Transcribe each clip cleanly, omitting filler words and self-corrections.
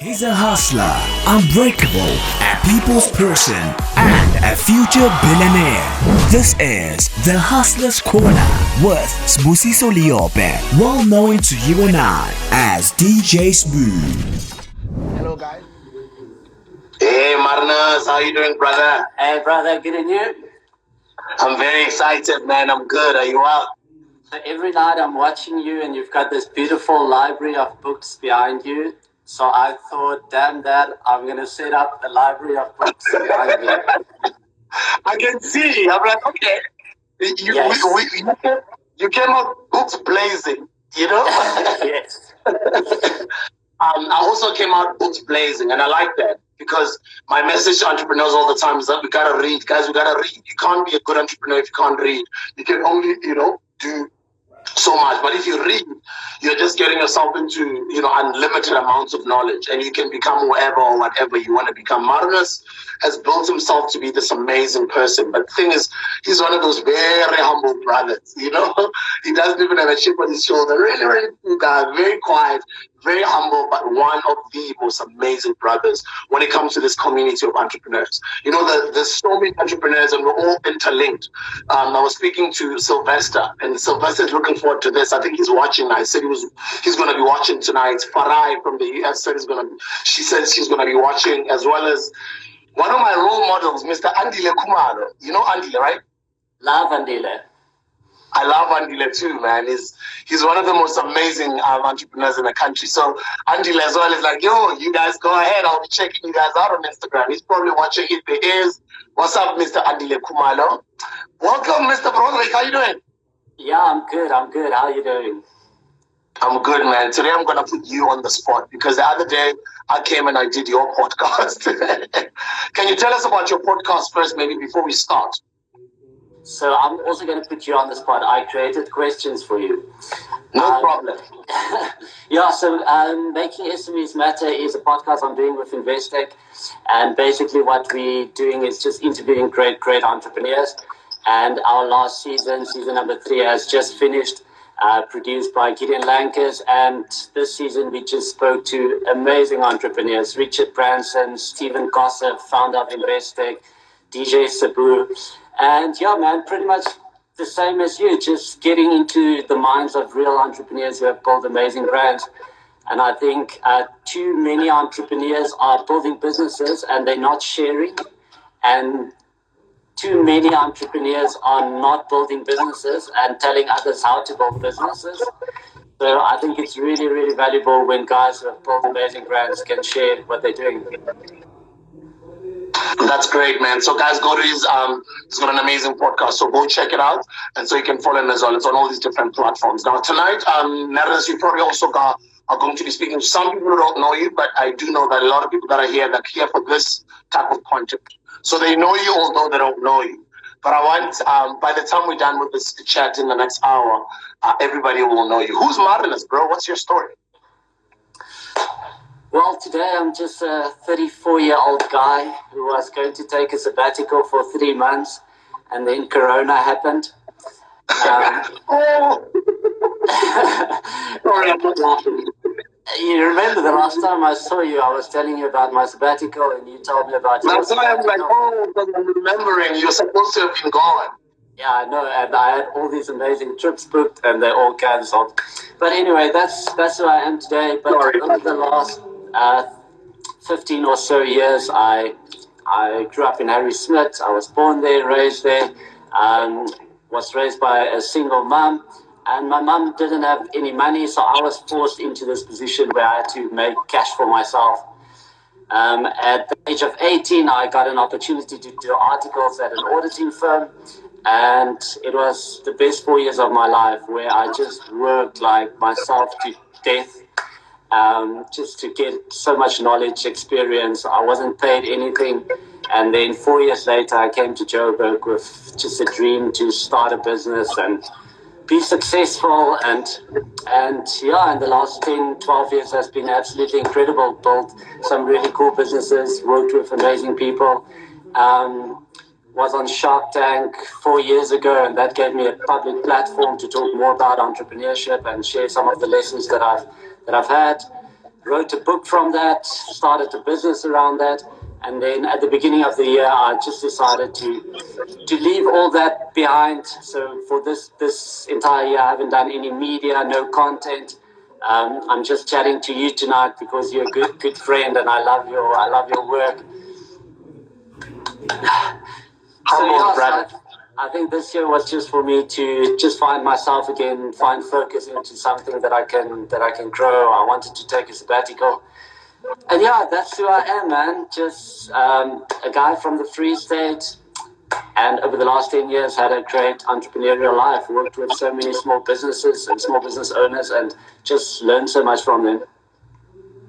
He's a hustler, unbreakable, a people's person, and a future billionaire. This is the Hustler's Corner with Sbu Soliope, well known to you and I as DJ Sbu. Hello, guys. Hey, Marnus, how you doing, brother? Hey, brother, good and you? I'm very excited, man. I'm good. Are you well? So every night I'm watching you and you've got this beautiful library of books behind you. So I thought, damn that, I'm going to set up a library of books behind me. I can see. I'm like, okay. You came out books blazing, you know? Yes. I also came out books blazing, and I like that because my message to entrepreneurs all the time is that we got to read. Guys, we got to read. You can't be a good entrepreneur if you can't read. You can only, do so much. But if you read, you're just getting yourself into, unlimited amounts of knowledge, and you can become whoever or whatever you want to become. Marnus has built himself to be this amazing person. But the thing is, he's one of those very humble brothers, He doesn't even have a chip on his shoulder. Really, really cool guy, very quiet, very humble, but one of the most amazing brothers when it comes to this community of entrepreneurs. There's so many entrepreneurs and we're all interlinked. I was speaking to Sylvester, and Sylvester is looking forward to this. I think he's watching. I said he's going to be watching tonight. Farai from the US said she says she's going to be watching, as well as one of my role models, Mr. Andile Kumalo. You know Andile, right? Love Andile. I love Andile too, man. He's one of the most amazing entrepreneurs in the country. So Andile as well is like, yo, you guys go ahead. I'll be checking you guys out on Instagram. He's probably watching it. There is. What's up, Mr. Andile Kumalo? Welcome, Mr. Broodryk. How you doing? Yeah, I'm good. How are you doing? I'm good, man. Today I'm going to put you on the spot because the other day I came and I did your podcast. Can you tell us about your podcast first, maybe before we start? So I'm also going to put you on the spot. I created questions for you. No problem. Yeah, so Making SMEs Matter is a podcast I'm doing with Investec. And basically what we're doing is just interviewing great entrepreneurs. And our last season number 3, has just finished, produced by Gideon Lankers. And this season we just spoke to amazing entrepreneurs, Richard Branson, Stephen Gossip, founder of Investec, DJ Sbu. And yeah, man, pretty much the same as you, just getting into the minds of real entrepreneurs who have built amazing brands. And I think too many entrepreneurs are building businesses and they're not sharing. And too many entrepreneurs are not building businesses and telling others how to build businesses. So I think it's really, really valuable when guys who have built amazing brands can share what they're doing. That's great, man. So guys, go to he's got an amazing podcast. So go check it out. And so you can follow him as well. It's on all these different platforms. Now tonight, Marnus, you probably also are going to be speaking to some people who don't know you, but I do know that a lot of people that are here for this type of content. So they know you, although they don't know you. But I want, by the time we're done with this chat in the next hour, everybody will know you. Who's Marnus, bro? What's your story? Well, today I'm just a 34-year-old guy who was going to take a sabbatical for 3 months, and then Corona happened. Oh! Sorry, I'm not laughing. You remember the last time I saw you, I was telling you about my sabbatical, and you told me about your That's why I'm like, I'm remembering. You're supposed to have been gone. Yeah, I know, and I had all these amazing trips booked, and they all cancelled. But anyway, that's who I am today. But over the last 15 or so years, I grew up in Harrismith. I was born there, raised there, was raised by a single mum. And my mum didn't have any money, so I was forced into this position where I had to make cash for myself. At the age of 18, I got an opportunity to do articles at an auditing firm. And it was the best 4 years of my life where I just worked like myself to death, just to get so much knowledge, experience. I wasn't paid anything. And then 4 years later, I came to Joburg with just a dream to start a business and be successful. And yeah, in the last 10, 12 years has been absolutely incredible. Built some really cool businesses, worked with amazing people. Was on Shark Tank 4 years ago, and that gave me a public platform to talk more about entrepreneurship and share some of the lessons that I've had. wrote a book from that, started a business around that. And then at the beginning of the year, I just decided to leave all that behind. So for this entire year, I haven't done any media, no content. I'm just chatting to you tonight because you're a good friend, and I love your work. I think this year was just for me to just find myself again, find focus into something that I can grow. I wanted to take a sabbatical. And yeah, that's who I am, man. Just a guy from the Free State, and over the last 10 years had a great entrepreneurial life. Worked with so many small businesses and small business owners, and just learned so much from them.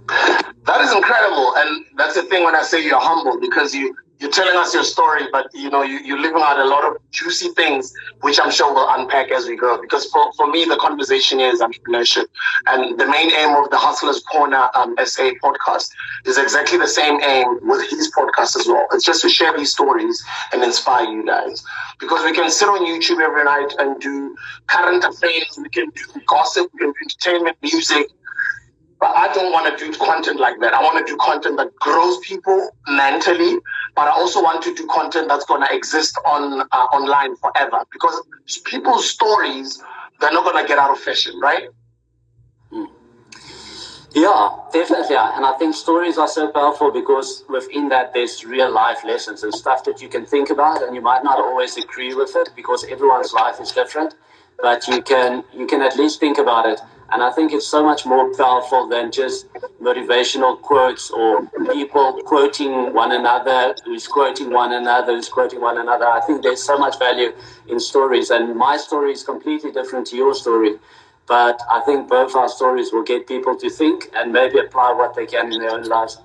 That is incredible, and that's the thing when I say you're humble, because you're telling us your story, but you're living out a lot of juicy things, which I'm sure we'll unpack as we go. Because for me, the conversation here is entrepreneurship, and the main aim of the Hustlers Corner SA podcast is exactly the same aim with his podcast as well. It's just to share these stories and inspire you guys, because we can sit on YouTube every night and do current affairs, we can do gossip, we can do entertainment, music. But I don't want to do content like that. I want to do content that grows people mentally, but I also want to do content that's going to exist online forever. Because people's stories, they're not going to get out of fashion, right? Yeah, definitely. And I think stories are so powerful because within that there's real life lessons and stuff that you can think about, and you might not always agree with it because everyone's life is different, but you can at least think about it. And I think it's so much more powerful than just motivational quotes or people quoting one another, who's quoting one another. I think there's so much value in stories, and my story is completely different to your story. But I think both our stories will get people to think and maybe apply what they can in their own lives.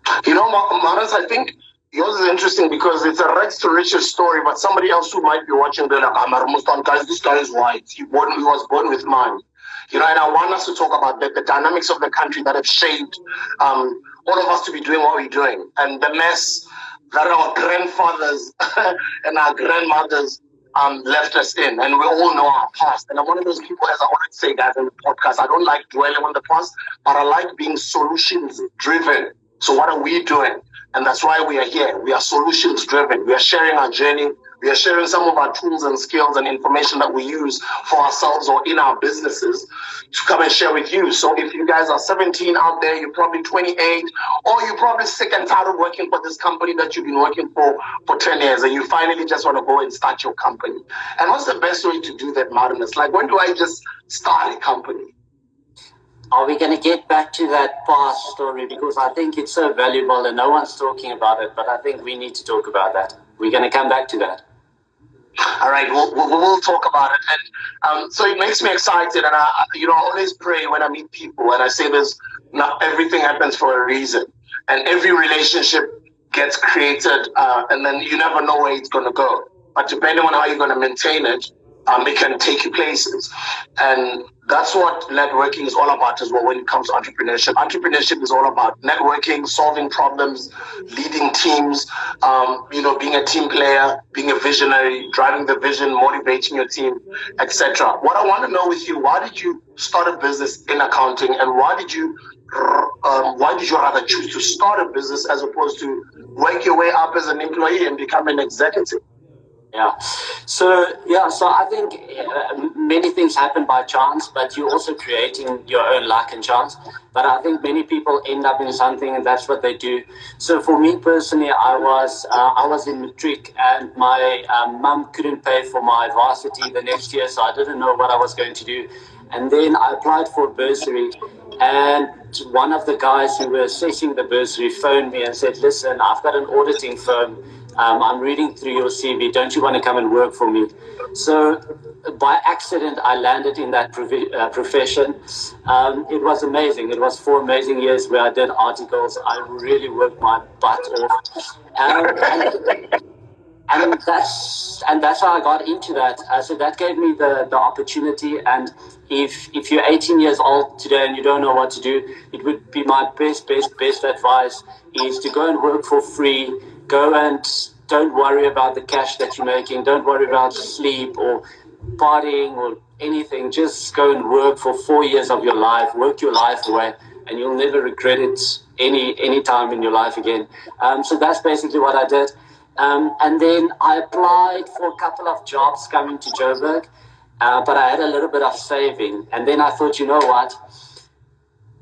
Marnus, I think yours is interesting because it's a rags to riches story, but somebody else who might be watching, they're like, I'm Muslim, guys, this guy is white. He was born with mine. And I want us to talk about the dynamics of the country that have shaped all of us to be doing what we're doing, and the mess that our grandfathers and our grandmothers left us in, and we all know our past. And I'm one of those people, as I always say, guys, in the podcast, I don't like dwelling on the past, but I like being solutions driven. So what are we doing? And that's why we are here. We are solutions driven. We are sharing our journey. We are sharing some of our tools and skills and information that we use for ourselves or in our businesses to come and share with you. So if you guys are 17 out there, you're probably 28, or you're probably sick and tired of working for this company that you've been working for 10 years, and you finally just want to go and start your company. And what's the best way to do that, Marnus? Like, when do I just start a company? Are we going to get back to that past story? Because I think it's so valuable and no one's talking about it, but I think we need to talk about that. We're going to come back to that. All right, we'll talk about it. And so it makes me excited. And I always pray when I meet people, and I say this, not everything happens for a reason. And every relationship gets created, and then you never know where it's going to go. But depending on how you're going to maintain it, it can take you places. And that's what networking is all about as well when it comes to entrepreneurship. Entrepreneurship is all about networking, solving problems, leading teams, being a team player, being a visionary, driving the vision, motivating your team, etc. What I want to know with you, why did you start a business in accounting, and why did you rather choose to start a business as opposed to work your way up as an employee and become an executive? Yeah. So I think many things happen by chance, but you're also creating your own luck and chance. But I think many people end up in something, and that's what they do. So for me personally, I was in matric, and my mum couldn't pay for my varsity the next year, so I didn't know what I was going to do. And then I applied for a bursary, and one of the guys who were assessing the bursary phoned me and said, listen, I've got an auditing firm. I'm reading through your CV. Don't you want to come and work for me? So by accident, I landed in that profession. It was amazing. It was 4 amazing years where I did articles. I really worked my butt off. And that's how I got into that. So that gave me the opportunity. And if you're 18 years old today and you don't know what to do, it would be my best advice is to go and work for free. Go and don't worry about the cash that you're making. Don't worry about sleep or partying or anything. Just go and work for 4 years of your life. Work your life away. and you'll never regret it any time in your life again. So that's basically what I did. And then I applied for a couple of jobs coming to Joburg, but I had a little bit of saving. And then I thought, you know what?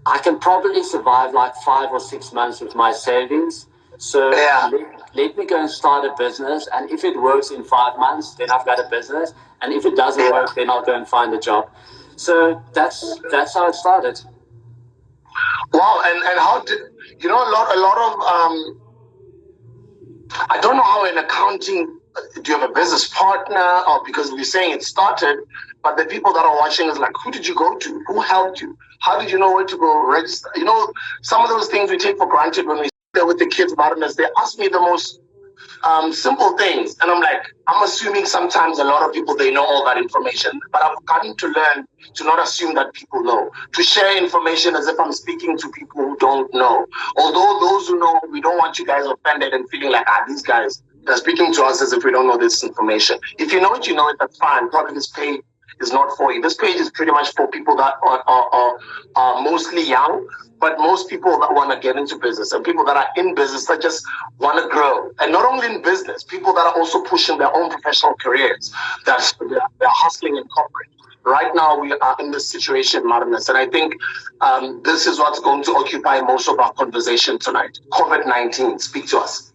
I can probably survive like 5 or 6 months with my savings. So let me go and start a business. And if it works in 5 months, then I've got a business. And if it doesn't work, then I'll go and find a job. So that's how it started. Wow, and how did a lot of I don't know how in accounting, do you have a business partner, or because we're saying it started, but the people that are watching is like, who did you go to? Who helped you? How did you know where to go register? Some of those things we take for granted when we sit there with the kids, Marnus, they ask me the most simple things. And I'm like, I'm assuming sometimes a lot of people, they know all that information, but I've gotten to learn to not assume that people know, to share information as if I'm speaking to people who don't know. Although those who know, we don't want you guys offended and feeling like, these guys, they're speaking to us as if we don't know this information. If you know it, that's fine. Probably this page is not for you. This page is pretty much for people that are mostly young, but most people that want to get into business and people that are in business that just want to grow. And not only in business, people that are also pushing their own professional careers, that they're hustling in corporate. Right now, we are in this situation, Marnus, and I think this is what's going to occupy most of our conversation tonight. COVID-19, speak to us.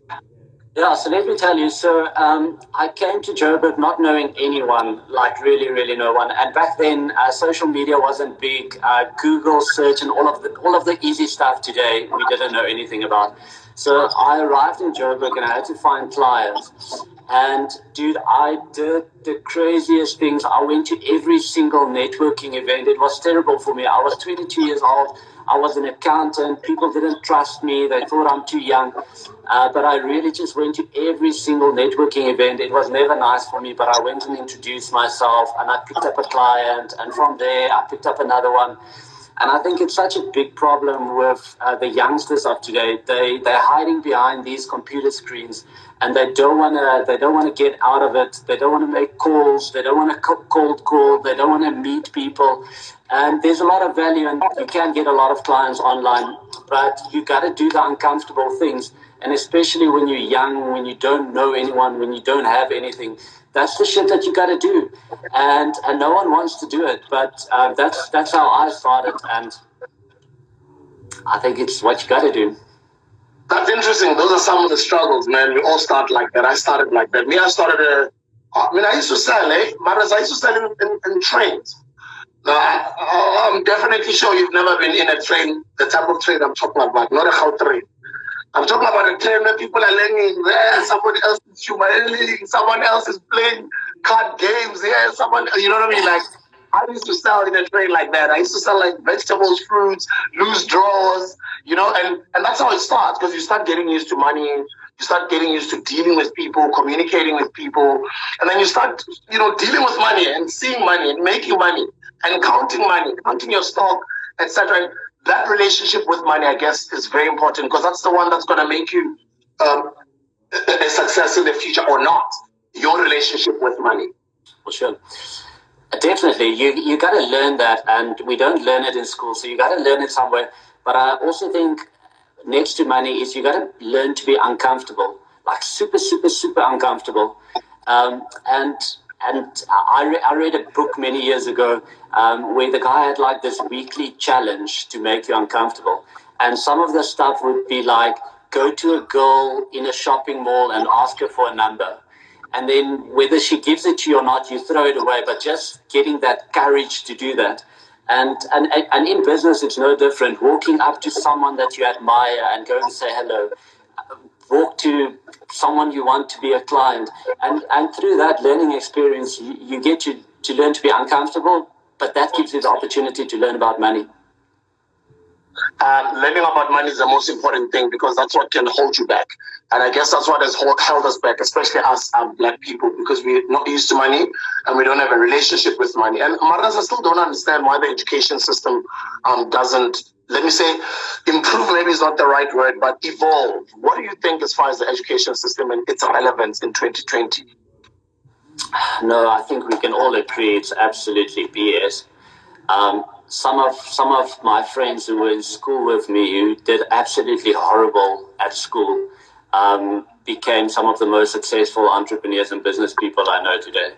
Yeah, so let me tell you. So I came to Joburg not knowing anyone, like really, really no one. And back then, social media wasn't big. Google search and all of the easy stuff today, we didn't know anything about. So I arrived in Joburg and I had to find clients. And dude, I did the craziest things. I went to every single networking event. It was terrible for me. I was 22 years old. I was an accountant. People didn't trust me. They thought I'm too young. But I really just went to every single networking event. It was never nice for me, but I went and introduced myself and I picked up a client. And from there, I picked up another one. And I think it's such a big problem with the youngsters of today. They're hiding behind these computer screens, and they don't want to get out of it. They don't want to make calls. They don't want to cold call. They don't want to meet people. And there's a lot of value, and you can get a lot of clients online. But you got to do the uncomfortable things, and especially when you're young, when you don't know anyone, when you don't have anything. That's the shit that you got to do, and no one wants to do it. But that's how I started, and I think it's what you got to do. That's interesting. Those are some of the struggles, man. We all start like that. I started like that. I used to sell, Marnus, I used to sell in trains. I'm definitely sure you've never been in a train, the type of train I'm talking about, not a how train. I'm talking about a train where people are learning there, somebody else is humoring, someone else is playing card games here, you know what I mean? Like, I used to sell in a train like that. I used to sell like vegetables, fruits, loose drawers, and that's how it starts, because you start getting used to money, you start getting used to dealing with people, communicating with people, and then you start, dealing with money and seeing money and making money and counting your stock, etc. That relationship with money, I guess, is very important, because that's the one that's going to make you a success in the future or not. Your relationship with money. For sure. Definitely. You got to learn that, and we don't learn it in school, so you got to learn it somewhere. But I also think next to money is you got to learn to be uncomfortable, like super, super, super uncomfortable. And I read a book many years ago where the guy had like this weekly challenge to make you uncomfortable. And some of the stuff would be like, go to a girl in a shopping mall and ask her for a number. And then whether she gives it to you or not, you throw it away. But just getting that courage to do that. And in business, it's no different. Walking up to someone that you admire and go and say hello. Walk to someone you want to be a client. And through that learning experience, you get to learn to be uncomfortable, but that gives you the opportunity to learn about money. Learning about money is the most important thing, because that's what can hold you back. And I guess that's what has held us back, especially us Black people, because we're not used to money and we don't have a relationship with money. And Marnus, I still don't understand why the education system doesn't, let me say, improve maybe is not the right word, but evolve. What do you think as far as the education system and its relevance in 2020? No, I think we can all agree it's absolutely BS. some of my friends who were in school with me who did absolutely horrible at school became some of the most successful entrepreneurs and business people I know today.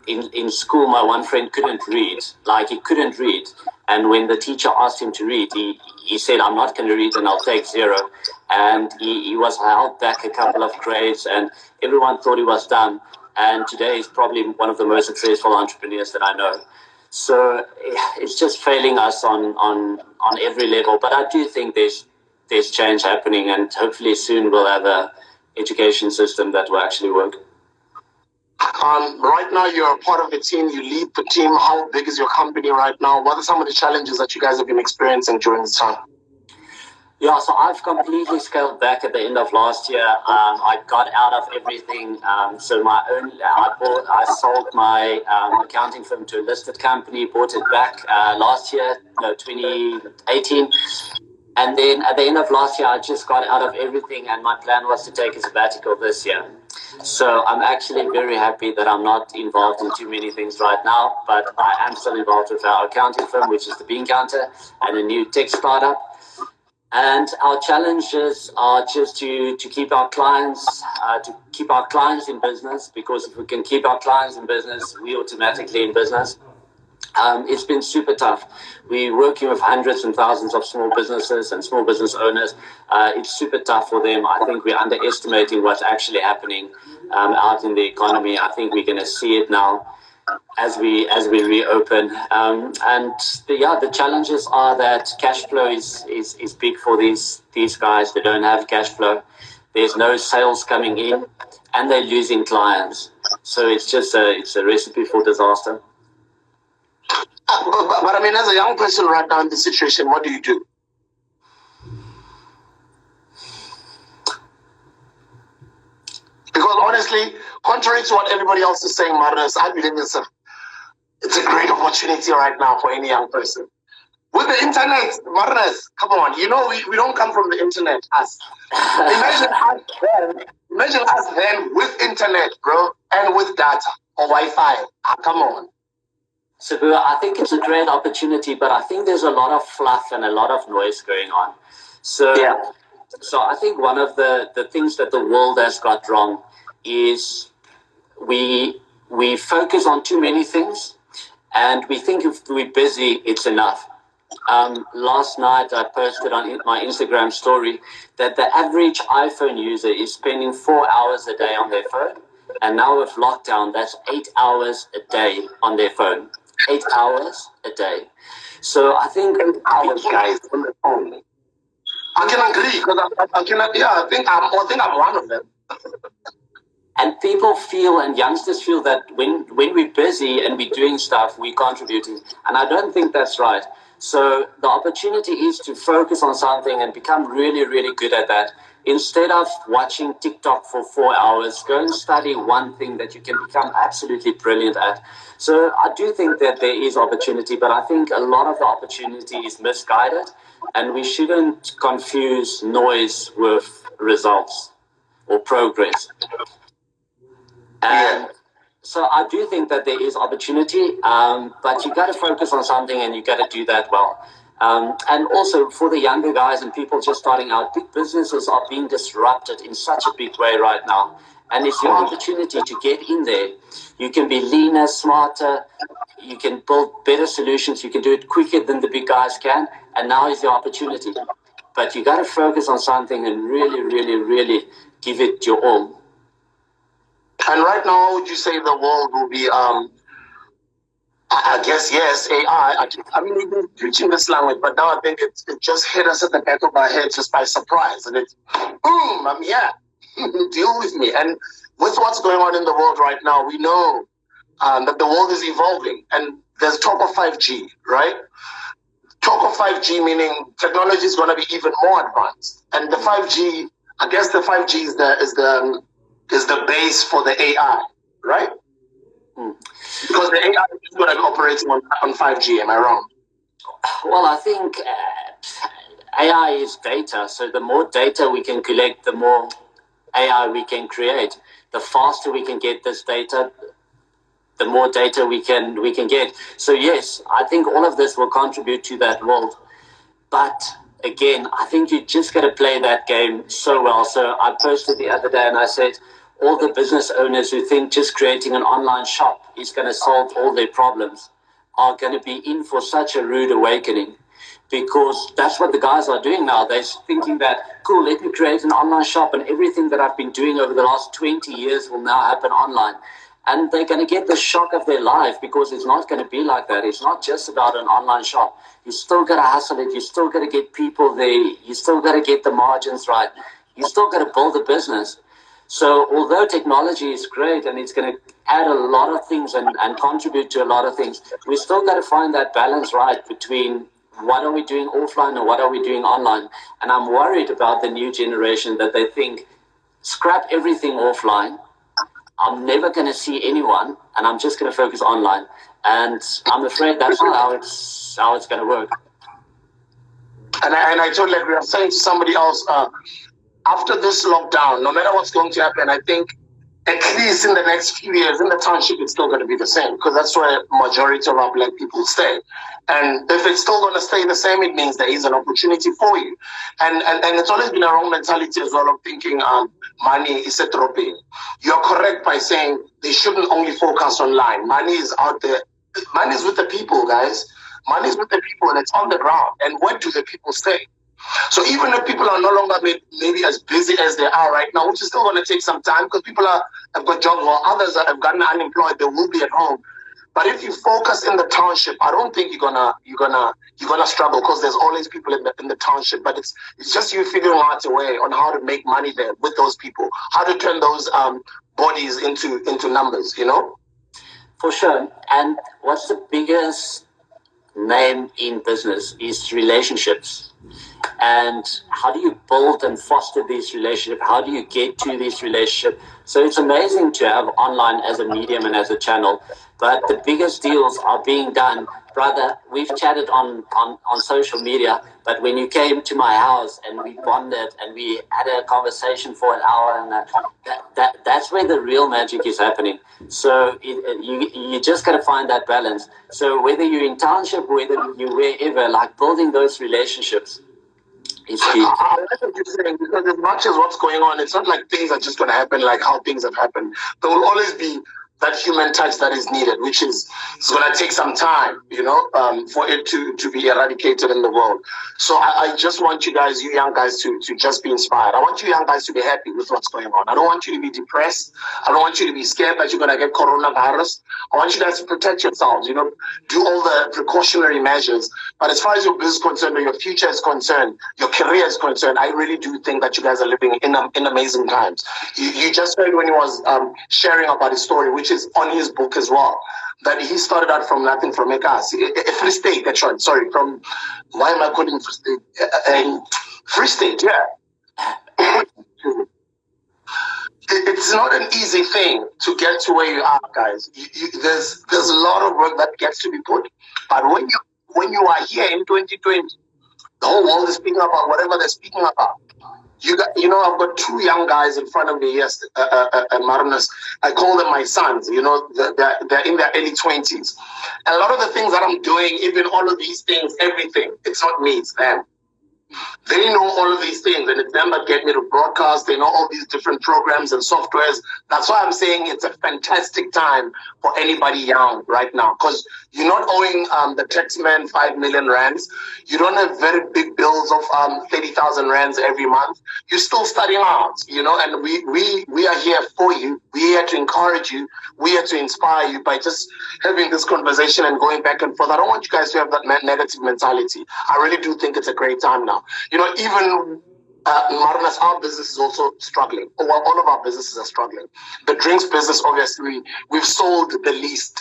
In school, my one friend couldn't read. Like, he couldn't read. And when the teacher asked him to read, he said, I'm not going to read and I'll take 0. And he was held back a couple of grades and everyone thought he was done. And today he's probably one of the most successful entrepreneurs that I know. So it's just failing us on every level. But I do think there's change happening, and hopefully soon we'll have a education system that will actually work. Right now, you're a part of the team. You lead the team. How big is your company right now? What are some of the challenges that you guys have been experiencing during this time? Yeah, so I've completely scaled back at the end of last year. I got out of everything. So I sold my accounting firm to a listed company, bought it back last year, 2018. And then at the end of last year, I just got out of everything, and my plan was to take a sabbatical this year. So I'm actually very happy that I'm not involved in too many things right now, but I am still involved with our accounting firm, which is the Beancounter, and a new tech startup. And our challenges are just to keep our clients in business, because if we can keep our clients in business, we automatically in business. It's been super tough. We're working with hundreds and thousands of small businesses and small business owners. It's super tough for them. I think we're underestimating what's actually happening out in the economy. I think we're going to see it now as we reopen. The challenges are that cash flow is big for these guys. They don't have cash flow. There's no sales coming in, and they're losing clients. So it's a recipe for disaster. But I mean, as a young person right now in this situation, what do you do? Because honestly, contrary to what everybody else is saying, Marnus, I believe it's a great opportunity right now for any young person. With the internet, Marnus, come on, we don't come from the internet, us. Imagine us then with internet, bro, and with data or Wi-Fi. Come on. Sbu, I think it's a great opportunity, but I think there's a lot of fluff and a lot of noise going on. So I think one of the things that the world has got wrong is we focus on too many things, and we think if we're busy, it's enough. Last night I posted on my Instagram story that the average iPhone user is spending 4 hours a day on their phone, and now with lockdown, that's 8 hours a day on their phone. 8 hours a day. So I think 8 hours, guys, on the phone. I can agree, because I think I'm one of them. And people feel, and youngsters feel, that when we're busy and we're doing stuff, we're contributing. And I don't think that's right. So the opportunity is to focus on something and become really, really good at that. Instead of watching TikTok for 4 hours, go and study one thing that you can become absolutely brilliant at. So I do think that there is opportunity, but I think a lot of the opportunity is misguided, and we shouldn't confuse noise with results or progress. And so I do think that there is opportunity, but you got to focus on something, and you got to do that well. And also for the younger guys and people just starting out, big businesses are being disrupted in such a big way right now. And it's your opportunity to get in there. You can be leaner, smarter. You can build better solutions. You can do it quicker than the big guys can. And now is the opportunity. But you got to focus on something and really, really, really give it your all. And right now, would you say the world will be, I guess, yes, AI. I mean, we've been preaching this language, but now I think it just hit us at the back of our head just by surprise. And it's, boom, I'm here. Deal with me. And with what's going on in the world right now, we know that the world is evolving. And there's talk of 5G, right? Talk of 5G meaning technology is going to be even more advanced. And the 5G, I guess the 5G is the base for the AI, right? Because the AI is going to be operating on 5G, am I wrong? Well, I think AI is data. So the more data we can collect, the more AI we can create. The faster we can get this data, the more data we can get. So yes, I think all of this will contribute to that world. But again, I think you just got to play that game so well. So I posted the other day and I said, all the business owners who think just creating an online shop is going to solve all their problems are going to be in for such a rude awakening, because that's what the guys are doing now. They're thinking that, cool, let me create an online shop and everything that I've been doing over the last 20 years will now happen online. And they're going to get the shock of their life, because it's not going to be like that. It's not just about an online shop. You still got to hustle it. You still got to get people there. You still got to get the margins right. You still got to build a business. So although technology is great and it's going to add a lot of things and contribute to a lot of things, we still got to find that balance right between what are we doing offline and what are we doing online. And I'm worried about the new generation, that they think, scrap everything offline. I'm never going to see anyone, and I'm just going to focus online. And I'm afraid that's not how it's going to work. And I totally agree. I'm saying to somebody else, after this lockdown, no matter what's going to happen, I think at least in the next few years, in the township, it's still going to be the same, because that's where majority of our black people stay. And if it's still going to stay the same, it means there is an opportunity for you. And it's always been a wrong mentality as well of thinking money is a dropping. You're correct by saying they shouldn't only focus online. Money is out there. Money is with the people, guys. Money is with the people, and it's on the ground. And where do the people stay? So even if people are no longer maybe as busy as they are right now, which is still going to take some time, because people have got jobs, while others have gotten unemployed, they will be at home. But if you focus in the township, I don't think you're gonna struggle, because there's always people in the township. But it's just you figuring out a way on how to make money there with those people, how to turn those bodies into numbers, you know? For sure. And what's the biggest name in business is relationships. And how do you build and foster these relationships? How do you get to these relationships? So it's amazing to have online as a medium and as a channel, but the biggest deals are being done. Brother, we've chatted on social media, but when you came to my house and we bonded and we had a conversation for an hour, and that's where the real magic is happening. So you just got to find that balance. So whether you're in township, whether you're wherever, like building those relationships is key. I like what you're saying, because as much as what's going on, it's not like things are just going to happen like how things have happened. There will always be that human touch that is needed, which is it's going to take some time, you know, for it to be eradicated in the world. So I just want you guys, you young guys, to just be inspired. I want you young guys to be happy with what's going on. I don't want you to be depressed. I don't want you to be scared that you're going to get coronavirus. I want you guys to protect yourselves, you know, do all the precautionary measures. But as far as your business is concerned, or your future is concerned, your career is concerned, I really do think that you guys are living in amazing times. You just heard when he was sharing about his story, which is on his book as well, that he started out from nothing, from a Free State, that's right, sorry, from, why am I calling Free State? Free State, yeah. It's not an easy thing to get to where you are, guys. There's a lot of work that gets to be put, but when you are here in 2020, the whole world is speaking about whatever they're speaking about. You know, I've got two young guys in front of me, yes, Marnus. I call them my sons, you know, they're in their early 20s. And a lot of the things that I'm doing, even all of these things, everything, it's not me, it's them. They know all of these things, and it's them that get me to broadcast. They know all these different programs and softwares. That's why I'm saying it's a fantastic time for anybody young right now, because you're not owing the taxman 5 million rands. You don't have very big bills of 30,000 rands every month. You're still studying out, you know, and we are here for you. We're here to encourage you. We're here to inspire you by just having this conversation and going back and forth. I don't want you guys to have that negative mentality. I really do think it's a great time now. You know, even Marnus, our business is also struggling. Well, all of our businesses are struggling. The drinks business, obviously, we've sold the least.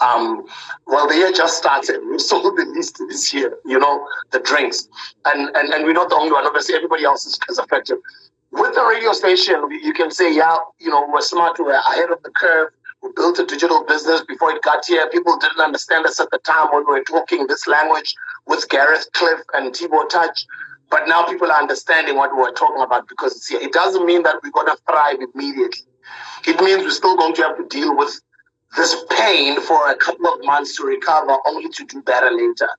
Well, the year just started. We've sold the least this year, you know, the drinks. And we're not the only one. Obviously, everybody else is affected. With the radio station, you can say, yeah, you know, we're smart, we're ahead of the curve. We built a digital business before it got here. People didn't understand us at the time when we were talking this language with Gareth, Cliff, and Thibaut Touch. But now people are understanding what we're talking about because it's here. It doesn't mean that we're going to thrive immediately. It means we're still going to have to deal with this pain for a couple of months to recover, only to do better later.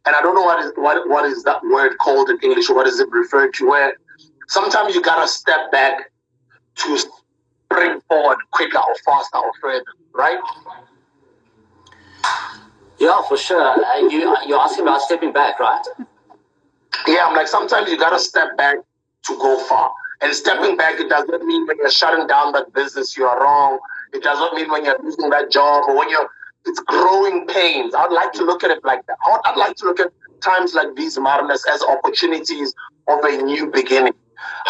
And I don't know what is that word called in English, or what is it referred to, where sometimes you gotta step back to spring forward quicker or faster or further, right? Yeah, for sure. You're asking about stepping back, right? Yeah, I'm like, sometimes you gotta step back to go far. And stepping back, it does not mean when you're shutting down that business, you are wrong. It does not mean when you're losing that job or when it's growing pains. I'd like to look at it like that. I'd like to look at times like these, Marnus, as opportunities of a new beginning.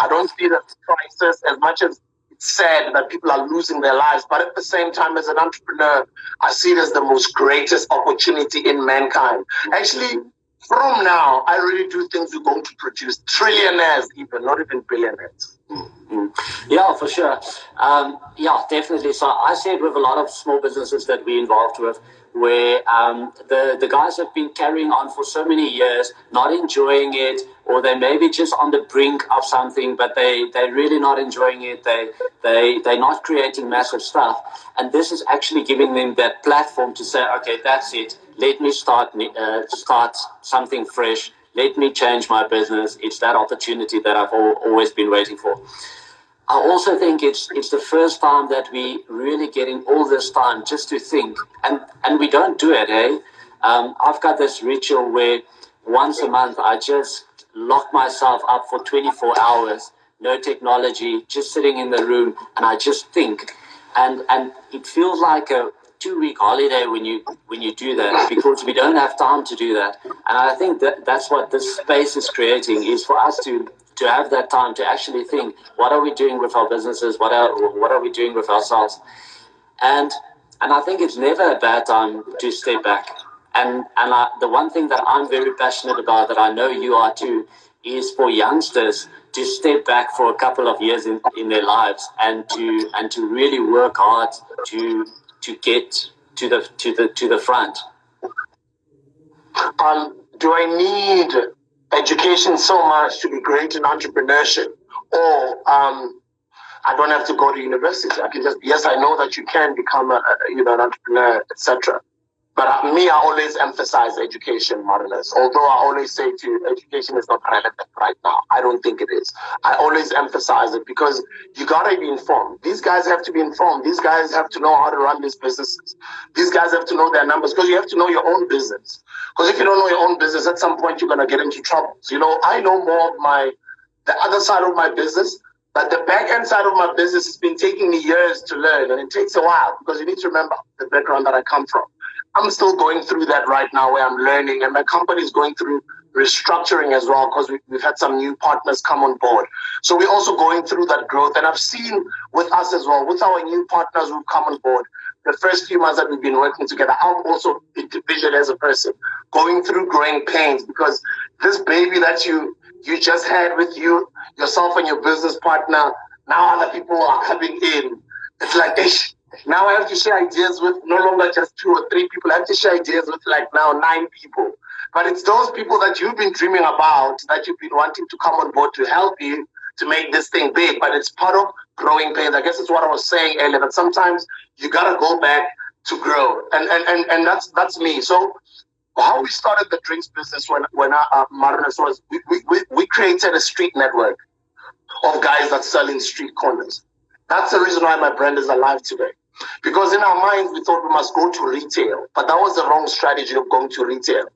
I don't see the crisis as much as it's sad that people are losing their lives, but at the same time, as an entrepreneur, I see it as the most greatest opportunity in mankind. Actually, from now, I really do think we're going to produce trillionaires, even, not even billionaires. Mm-hmm. Yeah, for sure. Yeah, definitely. So I see it with a lot of small businesses that we're involved with, where the guys have been carrying on for so many years, not enjoying it, or they may be just on the brink of something, but they're really not enjoying it. They're not creating massive stuff. And this is actually giving them that platform to say, okay, that's it. Let me start something fresh. Let me change my business. It's that opportunity that I've always been waiting for. I also think it's the first time that we really getting all this time just to think, and we don't do it, eh? I've got this ritual where once a month I just lock myself up for 24 hours, no technology, just sitting in the room, and I just think, and it feels like a 2-week holiday when you do that, because we don't have time to do that. And I think that's what this space is creating, is for us to have that time to actually think, what are we doing with our businesses? What are we doing with ourselves? And I think it's never a bad time to step back. And the one thing that I'm very passionate about, that I know you are too, is for youngsters to step back for a couple of years in their lives and to really work hard to get to the front. Do I need education so much to be great in entrepreneurship, or I don't have to go to university? I can just, yes, I know that you can become an entrepreneur, etc. But I always emphasize education, Marnus. Although I always say to you, education is not relevant right now. I don't think it is. I always emphasize it because you got to be informed. These guys have to be informed. These guys have to know how to run these businesses. These guys have to know their numbers, because you have to know your own business. Because if you don't know your own business, at some point you're going to get into trouble. So, I know more of the other side of my business, but the back end side of my business has been taking me years to learn, and it takes a while, because you need to remember the background that I come from. I'm still going through that right now, where I'm learning, and my company is going through restructuring as well, because we've had some new partners come on board. So we're also going through that growth, and I've seen with us as well, with our new partners who've come on board, the first few months that we've been working together, I'm also individually as a person going through growing pains, because this baby that you just had with yourself and your business partner, now other people are coming in. It's like, now I have to share ideas with no longer just 2 or 3 people. I have to share ideas with now 9 people. But it's those people that you've been dreaming about, that you've been wanting to come on board to help you to make this thing big. But it's part of growing pains. I guess it's what I was saying earlier, that sometimes you got to go back to grow. And that's me. So how we started the drinks business when Marnus was, we created a street network of guys that sell in street corners. That's the reason why my brand is alive today. Because in our minds, we thought we must go to retail, but that was the wrong strategy of going to retail.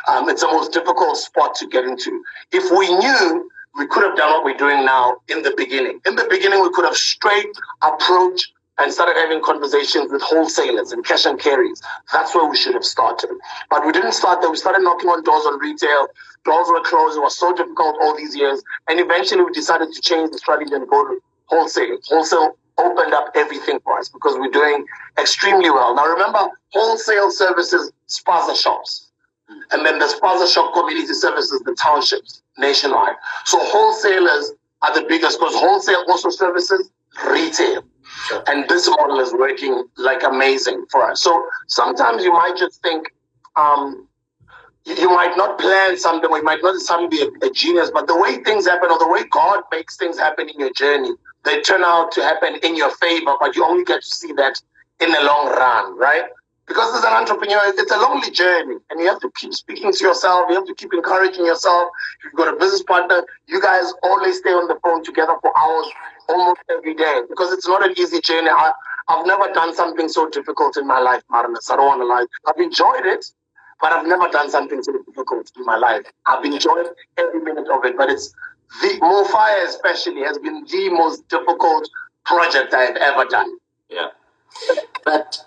It's the most difficult spot to get into. If we knew, we could have done what we're doing now in the beginning. In the beginning, we could have straight approached and started having conversations with wholesalers and cash and carries. That's where we should have started. But we didn't start there. We started knocking on doors on retail. Doors were closed. It was so difficult all these years. And eventually we decided to change the strategy and go to wholesale. Wholesale opened up everything for us because we're doing extremely well. Now remember, wholesale services, spaza shops. And then the spaza shop community services, the townships nationwide. So wholesalers are the biggest, because wholesale also services retail. Sure. And this model is working amazing for us. So sometimes you might just think, you might not plan something, or you might not suddenly be a genius, but the way things happen, or the way God makes things happen in your journey, they turn out to happen in your favor, but you only get to see that in the long run, right? Because as an entrepreneur, it's a lonely journey, and you have to keep speaking to yourself. You have to keep encouraging yourself. If you've got a business partner, you guys always stay on the phone together for hours almost every day, because it's not an easy journey. I've never done something so difficult in my life, Marnus. I don't want to lie. I've enjoyed it, but I've never done something so difficult in my life. I've enjoyed every minute of it, but it's the Mofire especially has been the most difficult project I've ever done. Yeah, but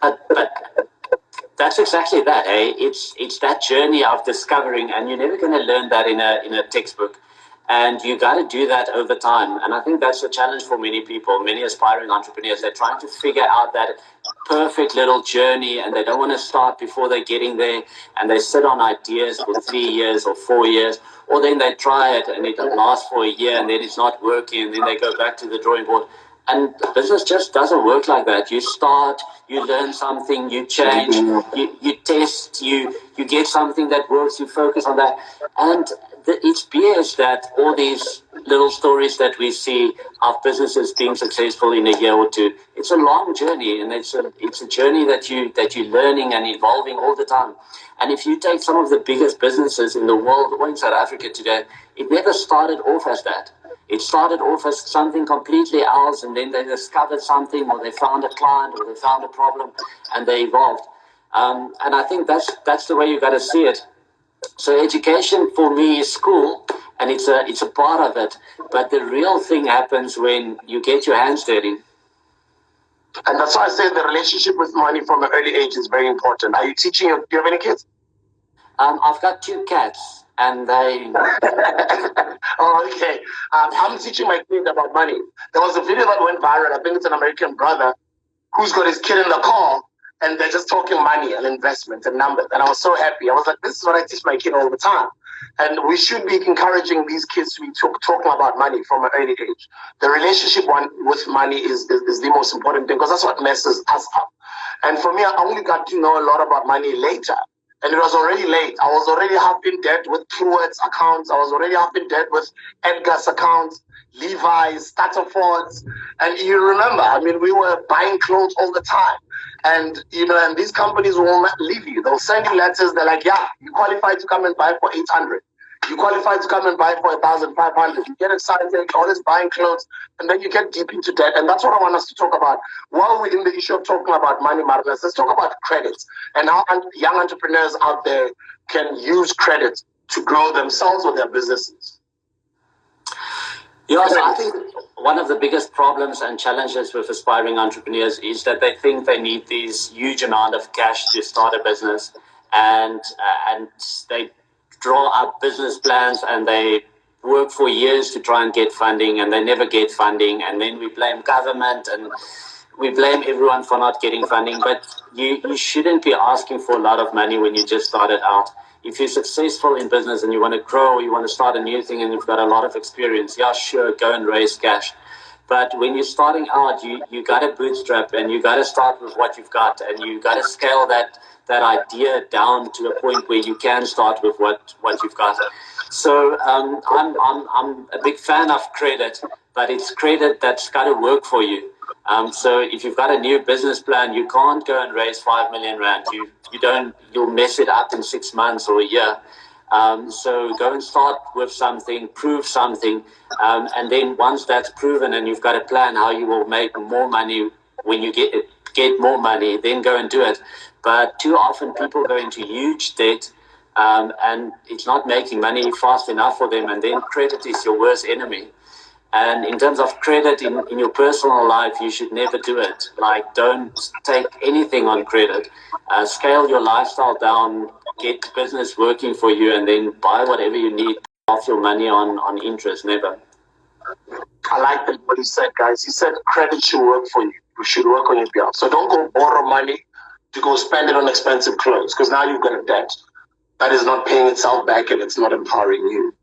that's exactly that, eh? It's that journey of discovering, and you're never going to learn that in a textbook. And you got to do that over time. And I think that's a challenge for many people, many aspiring entrepreneurs. They're trying to figure out that perfect little journey, and they don't want to start before they're getting there. And they sit on ideas for 3 years or 4 years, or then they try it and it lasts for a year and then it's not working. And then they go back to the drawing board. And business just doesn't work like that. You start, you learn something, you change, you test, you get something that works, you focus on that. And it's BS that all these little stories that we see of businesses being successful in a year or two, it's a long journey, and it's a journey that you're learning and evolving all the time. And if you take some of the biggest businesses in the world or in South Africa today, it never started off as that. It started off as something completely else, and then they discovered something, or they found a client, or they found a problem, and they evolved. And I think that's the way you got to see it. So education for me is school, and it's a part of it. But the real thing happens when you get your hands dirty. And that's why I say the relationship with money from an early age is very important. Are you teaching? Do you have any kids? I've got 2 cats, and they... Oh, okay. I'm teaching my kids about money. There was a video that went viral. I think it's an American brother who's got his kid in the car, and they're just talking money and investment and numbers. And I was so happy. I was like, this is what I teach my kid all the time. And we should be encouraging these kids to be talking about money from an early age. The relationship with money is the most important thing, because that's what messes us up. And for me, I only got to know a lot about money later. And it was already late. I was already half in debt with Truett's accounts. I was already half in debt with Edgar's accounts, Levi's, Stutterford's. And you remember, I mean, we were buying clothes all the time. And, and these companies will not leave you. They'll send you letters. They're like, yeah, you qualify to come and buy for 800. You qualify to come and buy for 1,500. You get excited, all this buying clothes, and then you get deep into debt. And that's what I want us to talk about. While we're in the issue of talking about money, Marnus, let's talk about credit and how young entrepreneurs out there can use credit to grow themselves or their businesses. Yes, I think one of the biggest problems and challenges with aspiring entrepreneurs is that they think they need this huge amount of cash to start a business, and they draw up business plans and they work for years to try and get funding, and they never get funding, and then we blame government and we blame everyone for not getting funding. But you shouldn't be asking for a lot of money when you just started out. If you're successful in business and you want to grow, you want to start a new thing and you've got a lot of experience, yeah, sure, go and raise cash. But when you're starting out, you got to bootstrap, and you got to start with what you've got, and you got to scale that idea down to a point where you can start with what you've got. So I'm a big fan of credit, but it's credit that's got to work for you. So if you've got a new business plan, you can't go and raise 5 million rand. You'll mess it up in 6 months or a year. So go and start with something, prove something, and then once that's proven and you've got a plan how you will make more money when you get more money, then go and do it. But too often people go into huge debt, and it's not making money fast enough for them, and then credit is your worst enemy. And in terms of credit in your personal life, you should never do it. Like, don't take anything on credit. Scale your lifestyle down, get business working for you, and then buy whatever you need off your money on interest. Never. I like that what he said, guys. He said credit should work for you. You should work on your behalf. So don't go borrow money to go spend it on expensive clothes, because now you've got a debt that is not paying itself back and it's not empowering you.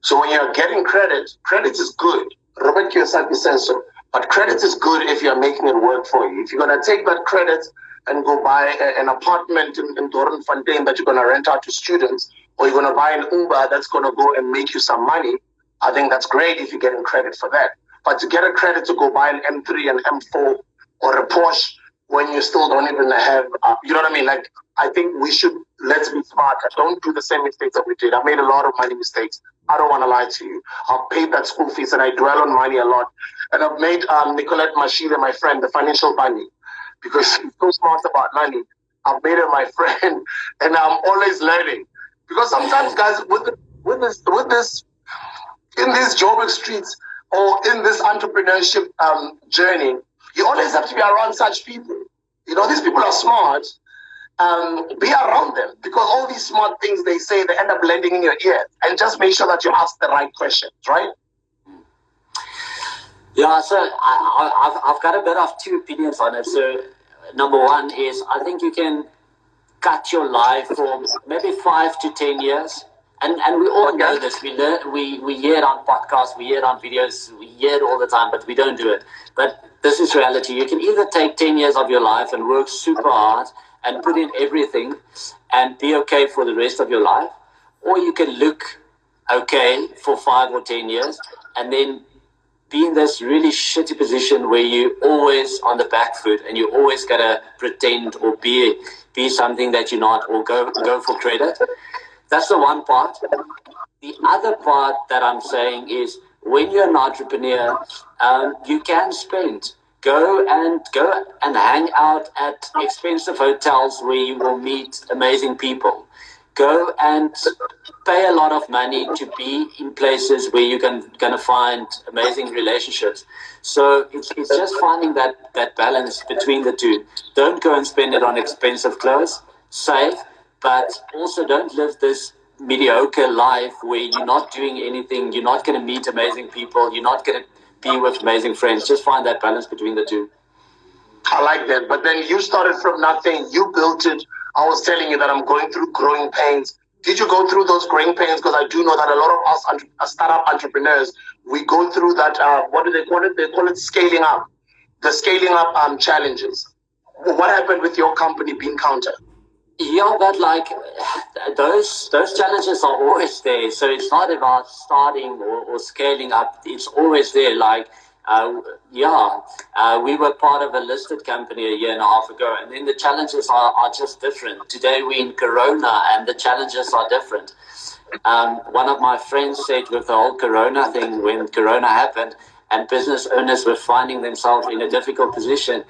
So when you're getting credit is good. Robert Kiyosaki says so. But credit is good if you're making it work for you. If you're going to take that credit and go buy an apartment in Doornfontein that you're going to rent out to students, or you're going to buy an Uber that's going to go and make you some money, I think that's great if you're getting credit for that. But to get a credit to go buy an M3, an M4, or a Porsche, when you still don't even have, you know what I mean? Like, I think let's be smarter. Don't do the same mistakes that we did. I made a lot of money mistakes. I don't want to lie to you. I've paid that school fees and I dwell on money a lot. And I've made Nicolette Mashida, my friend, the financial bunny, because she's so smart about money. I've made her my friend and I'm always learning. Because sometimes, guys, with this, in these job streets or in this entrepreneurship journey, you always have to be around such people. You know, these people are smart. Be around them, because all these smart things they say, they end up landing in your ear. And just make sure that you ask the right questions, right? Yeah, so I've got a bit of two opinions on it. So number one is, I think you can cut your life for maybe 5 to 10 years. And we all know this. We hear it on podcasts, we hear it on videos, we hear it all the time, but we don't do it. But this is reality. You can either take 10 years of your life and work super hard and put in everything and be okay for the rest of your life, or you can look okay for 5 or 10 years and then be in this really shitty position where you're always on the back foot and you always gotta pretend or be something that you're not, or go for credit. That's the one part. The other part that I'm saying is, when you're an entrepreneur, you can spend. Go and hang out at expensive hotels where you will meet amazing people. Go and pay a lot of money to be in places where you're going to find amazing relationships. So it's just finding that balance between the two. Don't go and spend it on expensive clothes. Save, but also don't live this mediocre life where you're not doing anything. You're not going to meet amazing people. You're not going to be with amazing friends. Just find that balance between the two. I like that. But then you started from nothing. You built it. I was telling you that I'm going through growing pains. Did you go through those growing pains? Because I do know that a lot of us startup entrepreneurs, we go through that, what do they call it? They call it scaling up. The scaling up challenges. What happened with your company, Beancounter? Yeah, but like those challenges are always there. So it's not about starting or scaling up. It's always there. Like, we were part of a listed company a year and a half ago, and then the challenges are just different. Today we're in Corona, and the challenges are different. One of my friends said, with the whole Corona thing, when Corona happened and business owners were finding themselves in a difficult position,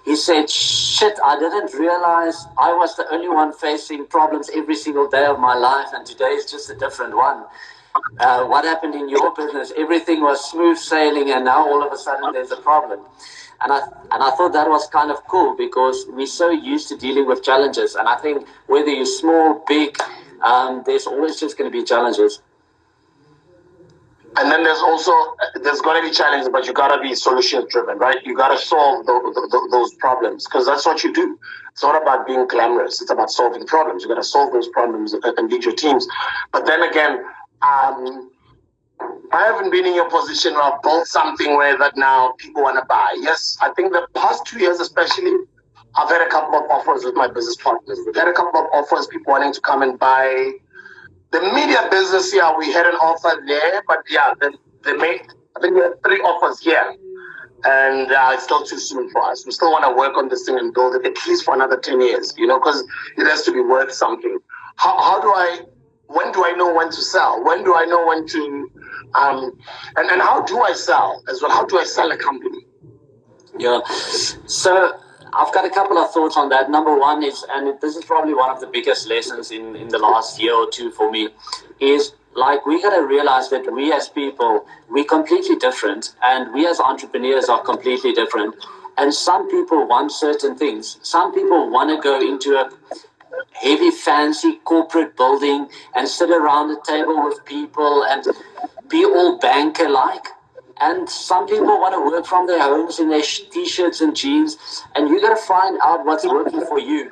he said, shit, I didn't realize I was the only one facing problems every single day of my life, and today is just a different one. What happened in your business? Everything was smooth sailing, and now all of a sudden there's a problem. And I thought that was kind of cool, because we're so used to dealing with challenges. And I think whether you're small, big, there's always just going to be challenges. And then there's going to be challenges, but you got to be solution driven, right? You got to solve those problems, because that's what you do. It's not about being glamorous. It's about solving problems. You got to solve those problems and lead your teams. But then again, I haven't been in your position where I've built something where that now people want to buy. Yes, I think the past 2 years especially, I've had a couple of offers with my business partners. We've had a couple of offers, people wanting to come and buy. The media business, yeah, we had an offer there, but yeah, I think we had 3 offers here. And it's still too soon for us. We still want to work on this thing and build it at least for another 10 years, because it has to be worth something. When do I know when to sell? When do I know when to, and how do I sell as well? How do I sell a company? Yeah, so I've got a couple of thoughts on that. Number one is, and this is probably one of the biggest lessons in the last year or two for me, is like, we got to realize that we as people, we're completely different, and we as entrepreneurs are completely different. And some people want certain things. Some people want to go into a heavy, fancy corporate building and sit around the table with people and be all banker-like. And some people want to work from their homes in their t-shirts and jeans, and you got to find out what's working for you.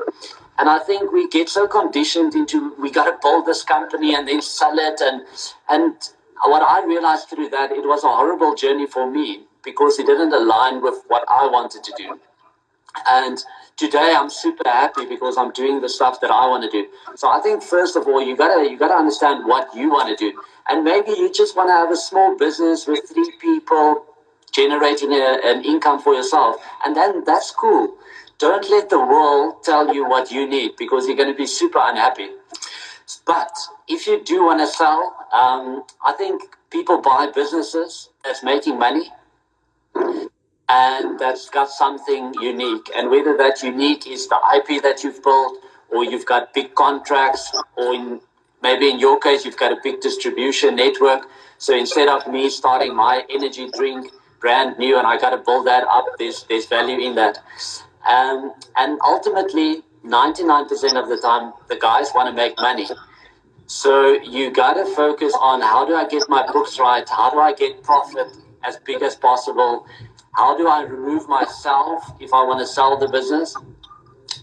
And I think we get so conditioned into, we got to build this company and then sell it. And what I realized through that, it was a horrible journey for me, because it didn't align with what I wanted to do. And today I'm super happy because I'm doing the stuff that I want to do. So I think, first of all, you gotta understand what you want to do. And maybe you just want to have a small business with 3 people generating an income for yourself. And then that's cool. Don't let the world tell you what you need, because you're going to be super unhappy. But if you do want to sell, I think people buy businesses that's making money and that's got something unique. And whether that unique is the IP that you've built, or you've got big contracts, or maybe in your case, you've got a big distribution network. So instead of me starting my energy drink brand new and I got to build that up, there's value in that. And ultimately, 99% of the time, the guys want to make money. So you got to focus on, how do I get my books right? How do I get profit as big as possible? How do I remove myself if I want to sell the business?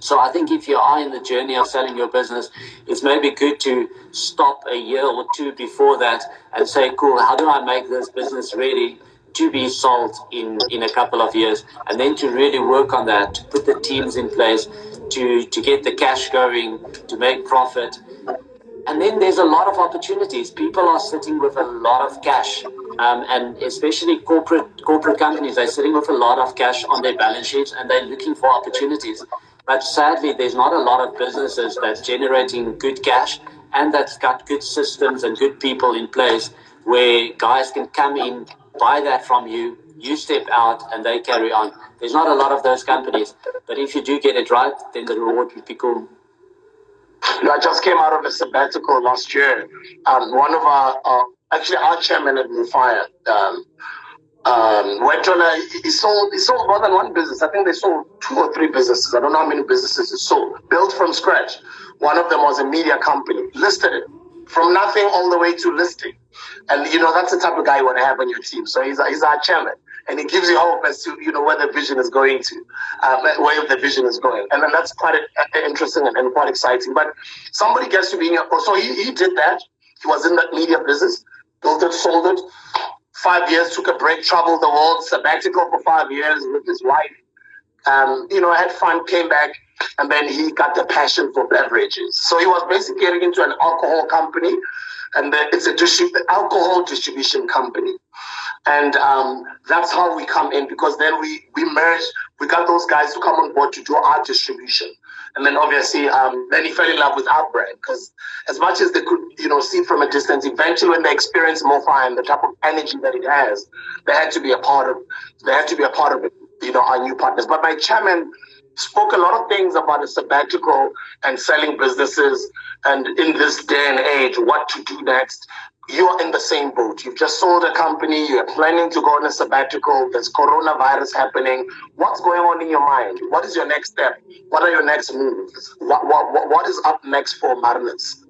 So I think if you are in the journey of selling your business, it's maybe good to stop a year or two before that and say, cool, how do I make this business ready to be sold in a couple of years? And then to really work on that, to put the teams in place, to get the cash going, to make profit. And then there's a lot of opportunities. People are sitting with a lot of cash, and especially corporate companies, they're sitting with a lot of cash on their balance sheets and they're looking for opportunities. But sadly, there's not a lot of businesses that's generating good cash and that's got good systems and good people in place where guys can come in, buy that from you, you step out and they carry on. There's not a lot of those companies. But if you do get it right, then the reward will be cool. I just came out of a sabbatical last year. One of our chairman had been fired. Went on he sold more than one business. I think they sold 2 or 3 businesses. I don't know how many businesses he sold. Built from scratch. One of them was a media company. Listed it from nothing all the way to listing. And that's the type of guy you want to have on your team. So he's our chairman. And he gives you hope as to where the vision is going to, where the vision is going, and then that's quite interesting and quite exciting. But somebody gets to be in so he did that. He was in that media business, built it, sold it. 5 years, took a break, traveled the world, sabbatical for 5 years with his wife. Had fun, came back, and then he got the passion for beverages. So he was basically getting into an alcohol company, and it's a alcohol distribution company. And that's how we come in, because then we merged. We got those guys to come on board to do our distribution. And then obviously, then he fell in love with our brand, because as much as they could, see from a distance, eventually when they experience MoFi and the type of energy that it has, they had to be a part of it, our new partners. But my chairman spoke a lot of things about a sabbatical and selling businesses, and in this day and age, what to do next. You're in the same boat. You've just sold a company. You're planning to go on a sabbatical. There's coronavirus happening. What's going on in your mind? What is your next step? What are your next moves? What is up next for Marnus?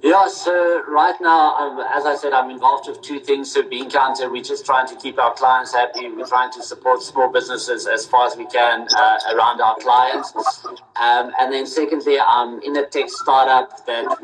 Yeah, so right now, as I said, I'm involved with 2 things. So Beancounter, we're just trying to keep our clients happy. We're trying to support small businesses as far as we can around our clients. And then secondly, I'm in a tech startup that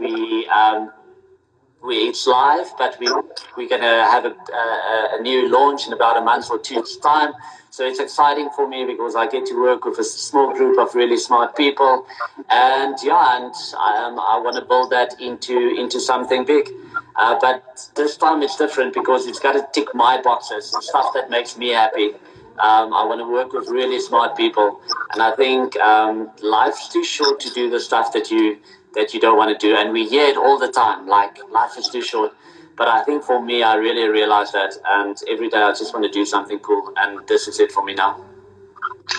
it's live, but we're going to have a new launch in about a month or 2's time. So it's exciting for me because I get to work with a small group of really smart people, and I want to build that into something big. But this time it's different because it's got to tick my boxes, stuff that makes me happy. I want to work with really smart people, and I think life's too short to do the stuff that you don't want to do. And we hear it all the time, like, life is too short. But I think for me, I really realize that. And every day I just want to do something cool. And this is it for me now.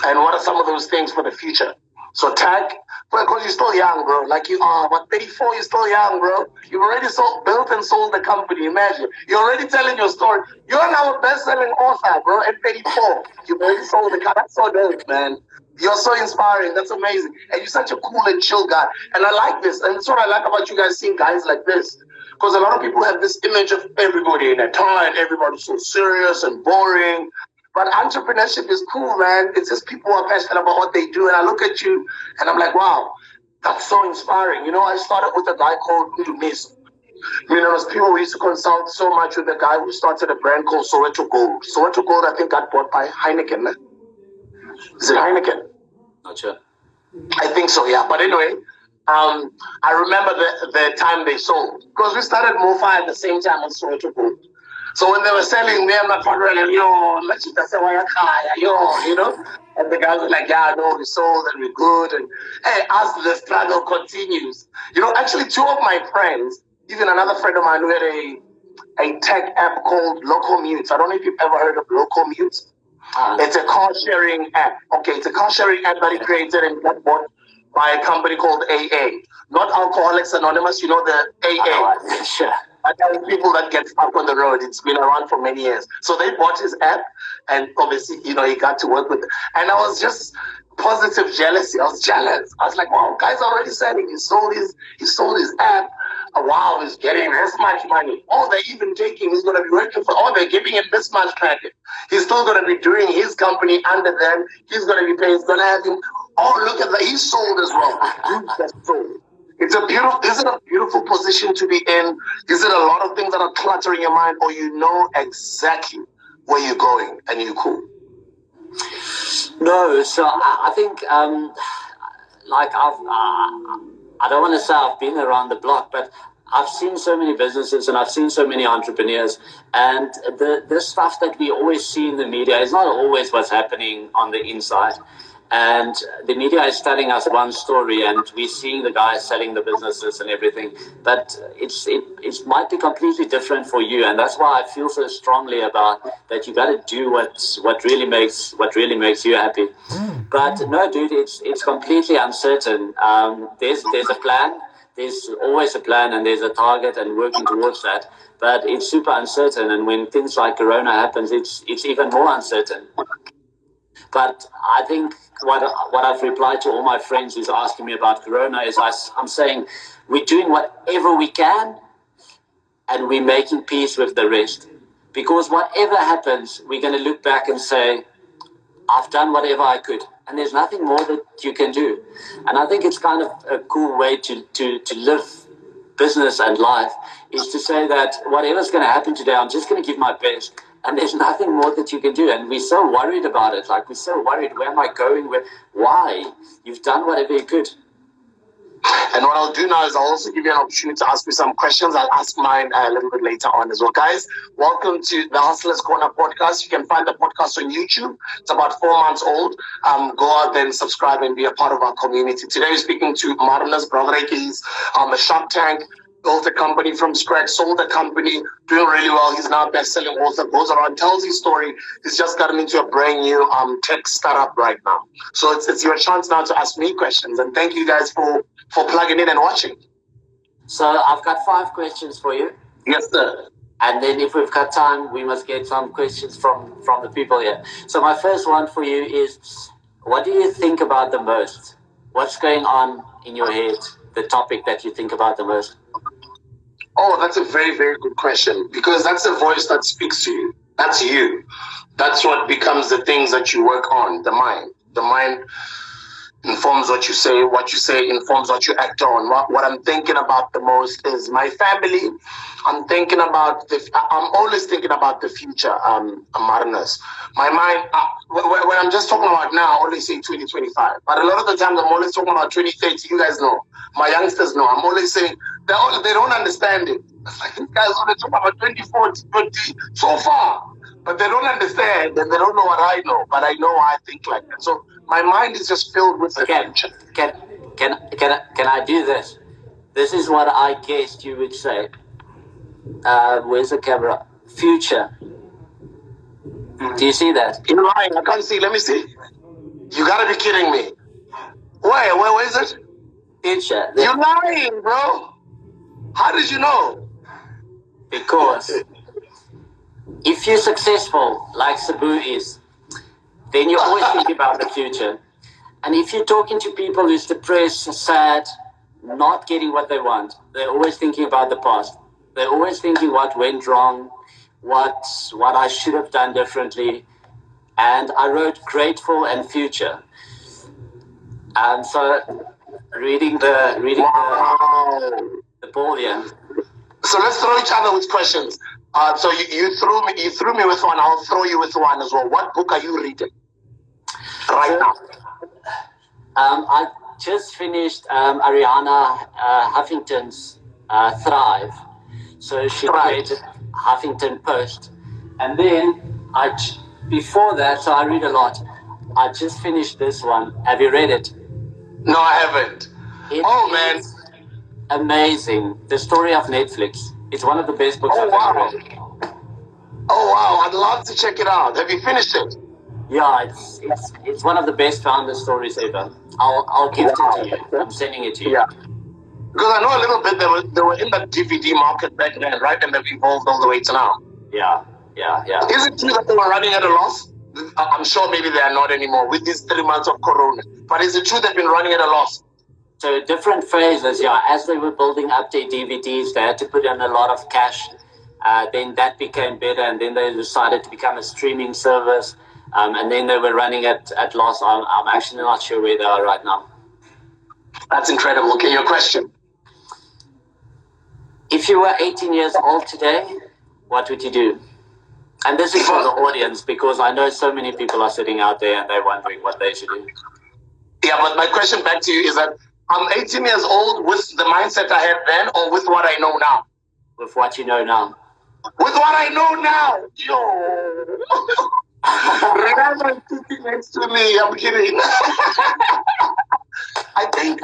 And what are some of those things for the future? So tech, because you're still young, bro. Like you are, 34, you're still young, bro. You've already built and sold the company. Imagine. You're already telling your story. You're now a best-selling author, bro, at 34. You've already sold the company. That's so dope, man. You're so inspiring. That's amazing. And you're such a cool and chill guy. And I like this. And that's what I like about you guys, seeing guys like this. Because a lot of people have this image of everybody in a tie and everybody's so serious and boring. But entrepreneurship is cool, man. It's just people who are passionate about what they do. And I look at you and I'm like, wow, that's so inspiring. I started with a guy called Marnus. Those people we used to consult so much with, the guy who started a brand called Soweto Gold. Soweto Gold, I think, got bought by Heineken. Man. Is it Heineken? Not sure. I think so, yeah. But anyway, I remember the time they sold. Because we started MoFi at the same time on Soweto Gold. So when they were selling me, I'm like, you know? And the guys were like, yeah, no, we sold and we're good. And hey, as the struggle continues, you know, actually 2 of my friends, even another friend of mine who had a tech app called Local Mutes. I don't know if you've ever heard of Local Mutes. It's a car sharing app. Okay, it's a car sharing app that he created and got bought by a company called AA. Not Alcoholics Anonymous, you know, the AA. Sure. People that get stuck on the road. It's been around for many years. So they bought his app, and obviously, you know, he got to work with it. And I was just positive jealousy. I was jealous. I was like, wow, guy's already selling. He sold his app. Wow, he's getting this much money. Oh, they're even taking, he's going to be working for, they're giving him this much credit. He's still going to be doing his company under them. He's going to be paying, he's going to have him. Oh, look at that. He sold as well. He just sold. Is it a beautiful position to be in? Is it a lot of things that are cluttering your mind, or you know exactly where you're going and you're cool? No, so I think, like I don't want to say I've been around the block, but I've seen so many businesses and I've seen so many entrepreneurs, and the stuff that we always see in the media is not always what's happening on the inside. And the media is telling us one story, and we're seeing the guys selling the businesses and everything. But it might be completely different for you, and that's why I feel so strongly about that. You got to do what really makes you happy. But no, dude, it's completely uncertain. There's a plan. There's always a plan, and there's a target, and working towards that. But it's super uncertain, and when things like Corona happens, it's even more uncertain. But I think what I've replied to all my friends who's asking me about Corona is I'm saying we're doing whatever we can and we're making peace with the rest. Because whatever happens, we're going to look back and say, I've done whatever I could. And there's nothing more that you can do. And I think it's kind of a cool way to live business and life, is to say that whatever's going to happen today, I'm just going to give my best. And there's nothing more that you can do. And we're so worried about it. Like, we're so worried. Where am I going? Why? You've done whatever you could. And what I'll do now is I'll also give you an opportunity to ask me some questions. I'll ask mine a little bit later on as well. Guys, welcome to the Hustlers Corner podcast. You can find the podcast on YouTube. It's about 4 months old. Go out there and subscribe and be a part of our community. Today we're speaking to Marnus Broodryk. He's a Shark Tank. Built a company from scratch, sold a company, doing really well. He's now a best-selling author, goes around, tells his story. He's just gotten into a brand new tech startup right now. So it's your chance now to ask me questions. And thank you guys for plugging in and watching. So I've got 5 questions for you. Yes, sir. And then if we've got time, we must get some questions from the people here. So my first one for you is, what do you think about the most? What's going on in your head, the topic that you think about the most? Oh, that's a very, very good question, because that's the voice that speaks to you. That's you. That's what becomes the things that you work on, the mind. The mind informs what you say informs what you act on. What I'm thinking about the most is my family. I'm always thinking about the future, Marnus. My mind, when I'm just talking about now, I always say 2025. But a lot of the times I'm always talking about 2030. You guys know. My youngsters know. I'm always saying, they don't understand it. It's like, these guys only talk about 2040, 20 so far. But they don't understand, and they don't know what I know. But I know I think like that. So my mind is just filled with the future. Can I do this? This is what I guessed you would say. Where's the camera? Future. Do you see that? You're lying. I can't see. Let me see. You gotta be kidding me. Where is it? Future. You're lying, bro. How did you know? Because if you're successful, like Sbu is, then you're always thinking about the future. And if you're talking to people who's depressed, sad, not getting what they want, they're always thinking about the past. They're always thinking what went wrong, what I should have done differently. And I wrote grateful and future. And so reading the ball here. So let's throw each other with questions. So you threw me with one. I'll throw you with one as well. What book are you reading right now? I just finished Ariana Huffington's Thrive. So she Huffington Post. And then before that, so I read a lot. I just finished this one. Have you read it? No, I haven't. Man. Amazing. The Story of Netflix. It's one of the best books I've ever read. Oh, wow. I'd love to check it out. Have you finished it? Yeah, it's one of the best founder stories ever. I'll gift it to you. I'm sending it to you. Yeah. Because I know a little bit they were in that DVD market back then, right? And they've evolved all the way to now. Yeah. Is it true that they were running at a loss? I'm sure maybe they are not anymore with these 3 months of Corona. But is it true they've been running at a loss? So different phases, yeah. As they were building up their DVDs, they had to put in a lot of cash. Then that became better, and then they decided to become a streaming service. And then they were running at loss. I'm actually not sure where they are right now. That's incredible. Okay, your question. If you were 18 years old today, what would you do? And this is for the audience, because I know so many people are sitting out there and they're wondering what they should do. Yeah, but my question back to you is that I'm 18 years old with the mindset I had then, or with what I know now? With what you know now. With what I know now. Yo. Remember sitting next to me. I'm kidding. I think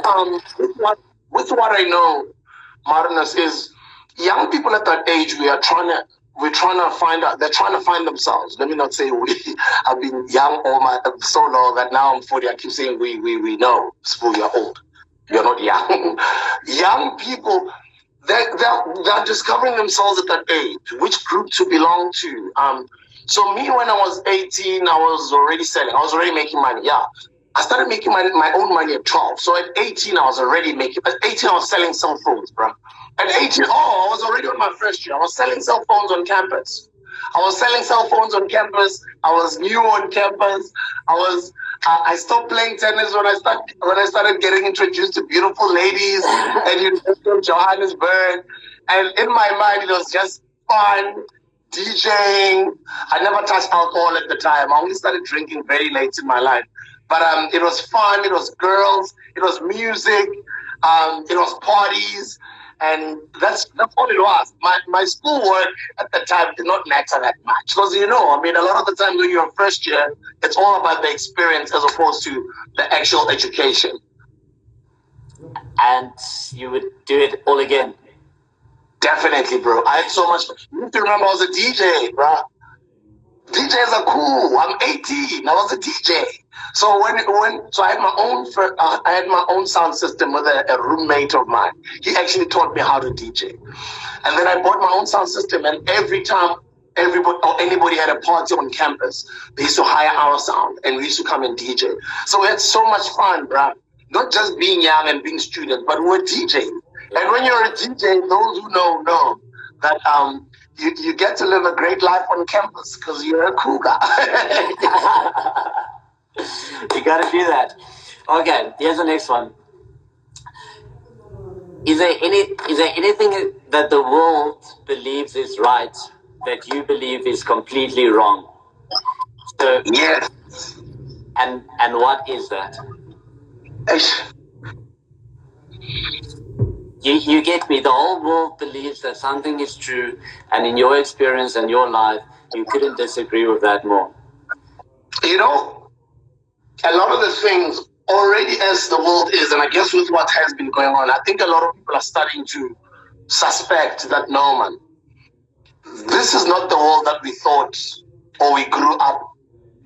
with what I know, Marnus, is young people at that age, we're trying to find out. They're trying to find themselves. Let me not say we. I've been young so long that now I'm 40. I keep saying we know. Sbu, you're old. You're not young. Young people, they're discovering themselves at that age, which group to belong to. So me, when I was 18, I was already selling. I was already making money. Yeah. I started making my own money at 12. So at 18, I was already making. At 18, I was selling cell phones, bro. At 18, I was already on my first year. I was selling cell phones on campus. I was new on campus. I stopped playing tennis when I started getting introduced to beautiful ladies at University of Johannesburg. And in my mind, it was just fun. DJing. I never touched alcohol at the time. I only started drinking very late in my life. But it was fun. It was girls. It was music. It was parties. And that's all it was. My schoolwork at the time did not matter that much. Because, a lot of the time when you're first year, it's all about the experience as opposed to the actual education. And you would do it all again? Definitely, bro. I had so much. You have to remember, I was a DJ, bro. DJs are cool. I'm 18. I was a DJ. So so I had my own sound system with a roommate of mine. He actually taught me how to DJ. And then I bought my own sound system, and every time anybody had a party on campus, they used to hire our sound, and we used to come and DJ. So we had so much fun, bro. Not just being young and being students, but we were DJing. And when you're a DJ, those who know that you get to live a great life on campus because you're a cool guy. You got to do that. Okay, here's the next one. Is there anything that the world believes is right that you believe is completely wrong? So, yes. And what is that? You get me. The whole world believes that something is true, and in your experience and your life, you couldn't disagree with that more. A lot of the things already as the world is, and I guess with what has been going on, I think a lot of people are starting to suspect that, no, man, this is not the world that we thought or we grew up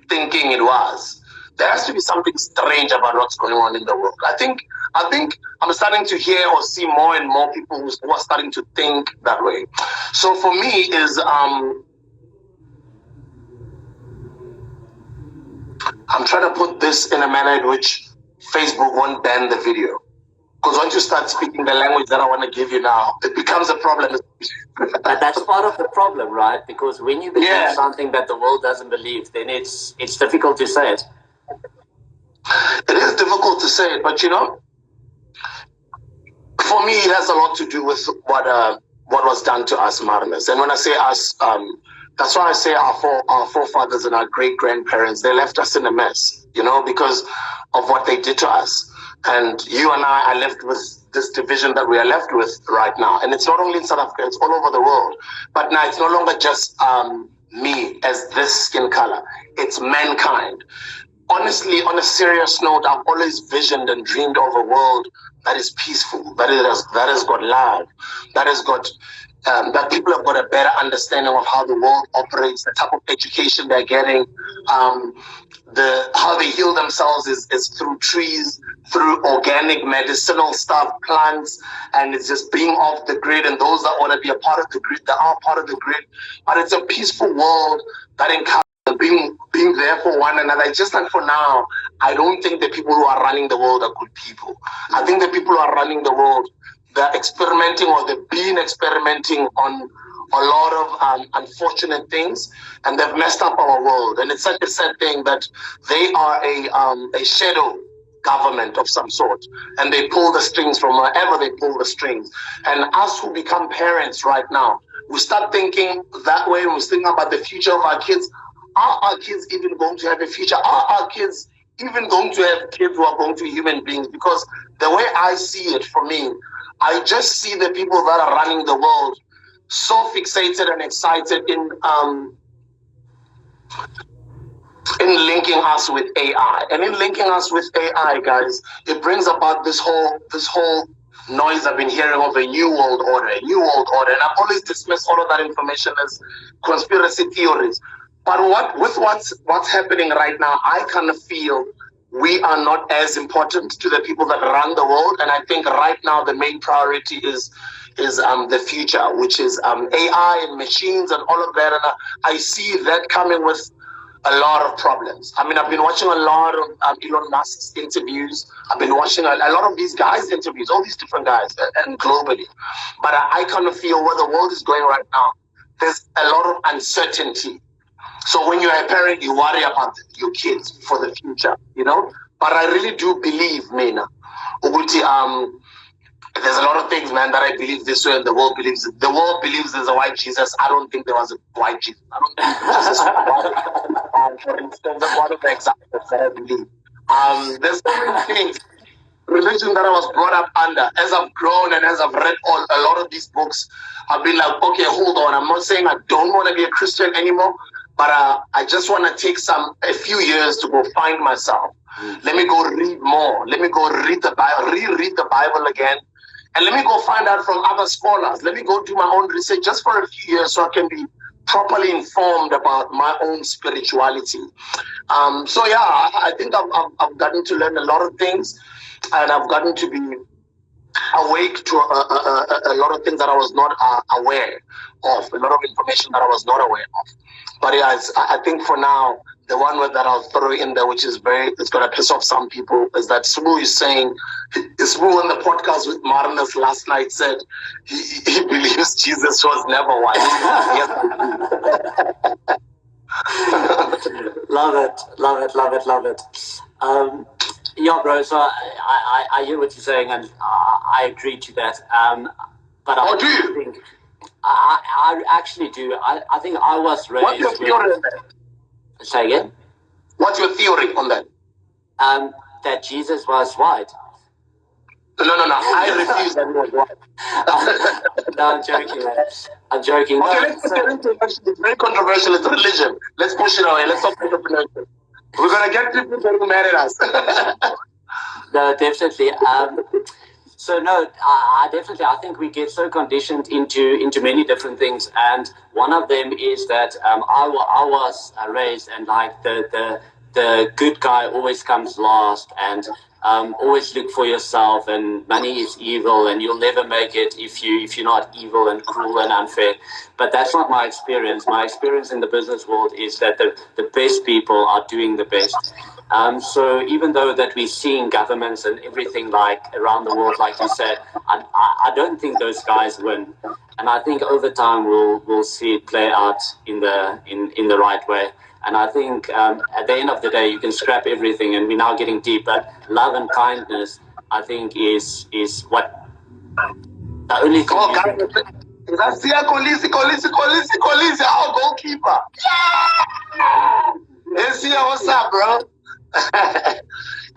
thinking it was. There has to be something strange about what's going on in the world. I think I'm starting to hear or see more and more people who are starting to think that way. So for me is I'm trying to put this in a manner in which Facebook won't ban the video. Because once you start speaking the language that I want to give you now, it becomes a problem. But that's part of the problem, right? Because when you believe something that the world doesn't believe, then it's difficult to say it. It is difficult to say it, but for me, it has a lot to do with what was done to us, Marnus. And when I say us, that's why I say our forefathers and our great-grandparents, they left us in a mess, because of what they did to us. And you and I are left with this division that we are left with right now. And it's not only in South Africa, it's all over the world. But now it's no longer just me as this skin color. It's mankind. Honestly, on a serious note, I've always visioned and dreamed of a world that is peaceful, that has got love, that has got that people have got a better understanding of how the world operates, the type of education they're getting, how they heal themselves is through trees, through organic medicinal stuff, plants, and it's just being off the grid. And those that want to be a part of the grid, they are part of the grid. But it's a peaceful world that encourages being there for one another. It's just like for now, I don't think the people who are running the world are good people. I think the people who are running the world, they're experimenting, or they've been experimenting on a lot of unfortunate things, and they've messed up our world. And it's such a sad thing that they are a shadow government of some sort, and they pull the strings from wherever they pull the strings. And us who become parents right now, we start thinking that way, and we think about the future of our kids. Are our kids even going to have a future? Are our kids even going to have kids who are going to be human beings? Because the way I see it, for me, I just see the people that are running the world so fixated and excited in linking us with AI. And in linking us with AI, guys, it brings about this whole noise I've been hearing of a new world order. And I've always dismissed all of that information as conspiracy theories. But what's happening right now, I kind of feel we are not as important to the people that run the world. And I think right now the main priority is the future, which is AI and machines and all of that. And I see that coming with a lot of problems. I mean, I've been watching a lot of Elon Musk's interviews. I've been watching a lot of these guys' interviews, all these different guys, and globally. But I kind of feel where the world is going right now, there's a lot of uncertainty. So when you're a parent, you worry about your kids for the future, you know? But I really do believe, Mina, there's a lot of things, man, that I believe this way, and the world believes it. The world believes there's a white Jesus. I don't think there was a white Jesus. I don't think Jesus was white. For instance, that's one of the examples that I believe. There's so many things. Religion that I was brought up under, as I've grown and as I've read a lot of these books, I've been like, okay, hold on. I'm not saying I don't want to be a Christian anymore, but I just want to take a few years to go find myself. Let me go read more. Let me go read the Bible, reread the Bible again. And let me go find out from other scholars. Let me go do my own research just for a few years so I can be properly informed about my own spirituality. So yeah, I think I've gotten to learn a lot of things, and I've gotten to be awake to a lot of things that I was not aware of, a lot of information that I was not aware of. But yeah, I think for now, the one word that I'll throw in there, which is it's going to piss off some people, is that Sbu is saying, Sbu on the podcast with Marnus last night said he believes Jesus was never white. Love it. Yeah, bro, so I hear what you're saying, and I agree to that. But do you? Think I actually do. I think I was raised. What's your theory on that? Say again? What's your theory on that? That Jesus was white. No. I refuse that he was white. No, I'm joking, man. I'm joking. Okay, let's put it into action. It's very controversial. It's religion. Let's push it away. Let's talk entrepreneurship. We're going to get people getting mad at us. No, definitely. So no, I think we get so conditioned into many different things, and one of them is that I was raised, and like the good guy always comes last, and always look for yourself, and money is evil, and you'll never make it if you're not evil and cruel and unfair. But that's not my experience. My experience in the business world is that the best people are doing the best. So even though that we're seeing governments and everything like around the world, like you said, I don't think those guys win. And I think over time we'll see it play out in the right way. And I think at the end of the day, you can scrap everything, and we're now getting deep. But love and kindness, I think, is what the only thing. Oh, God. That's Kolisi, our goalkeeper. Yeah! What's up, bro?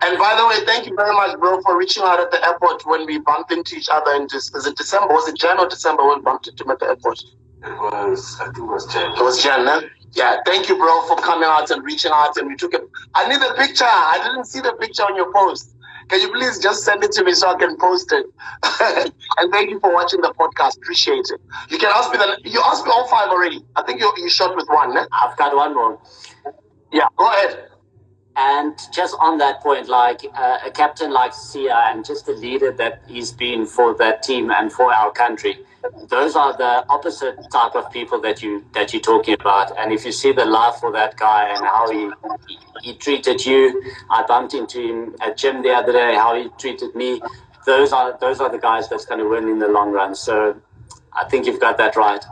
And by the way, thank you very much, bro, for reaching out at the airport when we bumped into each other in is it December? Was it Jan or December when we bumped into him at the airport? I think it was Jan. It was Jan, huh? Yeah, thank you, bro, for coming out and reaching out, and we took it. I need a picture. I didn't see the picture on your post. Can you please just send it to me so I can post it? And thank you for watching the podcast. Appreciate it. You can ask me you asked me all 5 already. I think you shot with 1, eh? I've got one more. Yeah, go ahead. And just on that point, like a captain like Sia and just the leader that he's been for that team and for our country, those are the opposite type of people that you're talking about. And if you see the love for that guy and how he treated you, I bumped into him at gym the other day, how he treated me. Those are the guys that's going to win in the long run. So I think you've got that right.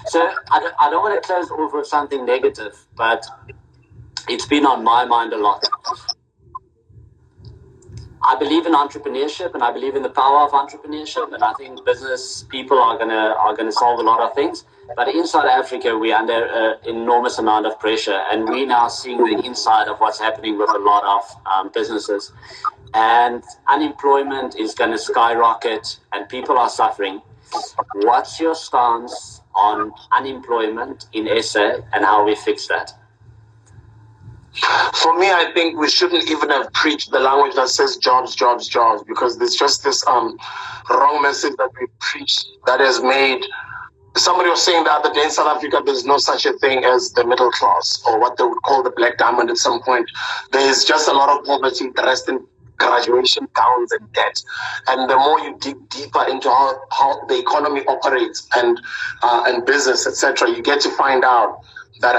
So I don't want to close off with something negative, but it's been on my mind a lot. I believe in entrepreneurship, and I believe in the power of entrepreneurship, and I think business people are gonna solve a lot of things. But in South Africa, we're under an enormous amount of pressure, and we're now seeing the inside of what's happening with a lot of businesses. And unemployment is going to skyrocket, and people are suffering. What's your stance on unemployment in SA and how we fix that? For me, I think we shouldn't even have preached the language that says jobs, jobs, jobs, because there's just this wrong message that we preach that has made. Somebody was saying the other day in South Africa, there's no such a thing as the middle class, or what they would call the black diamond at some point. There's just a lot of poverty, the rest in graduation towns and debt. And the more you dig deeper into how the economy operates and business, etc., you get to find out that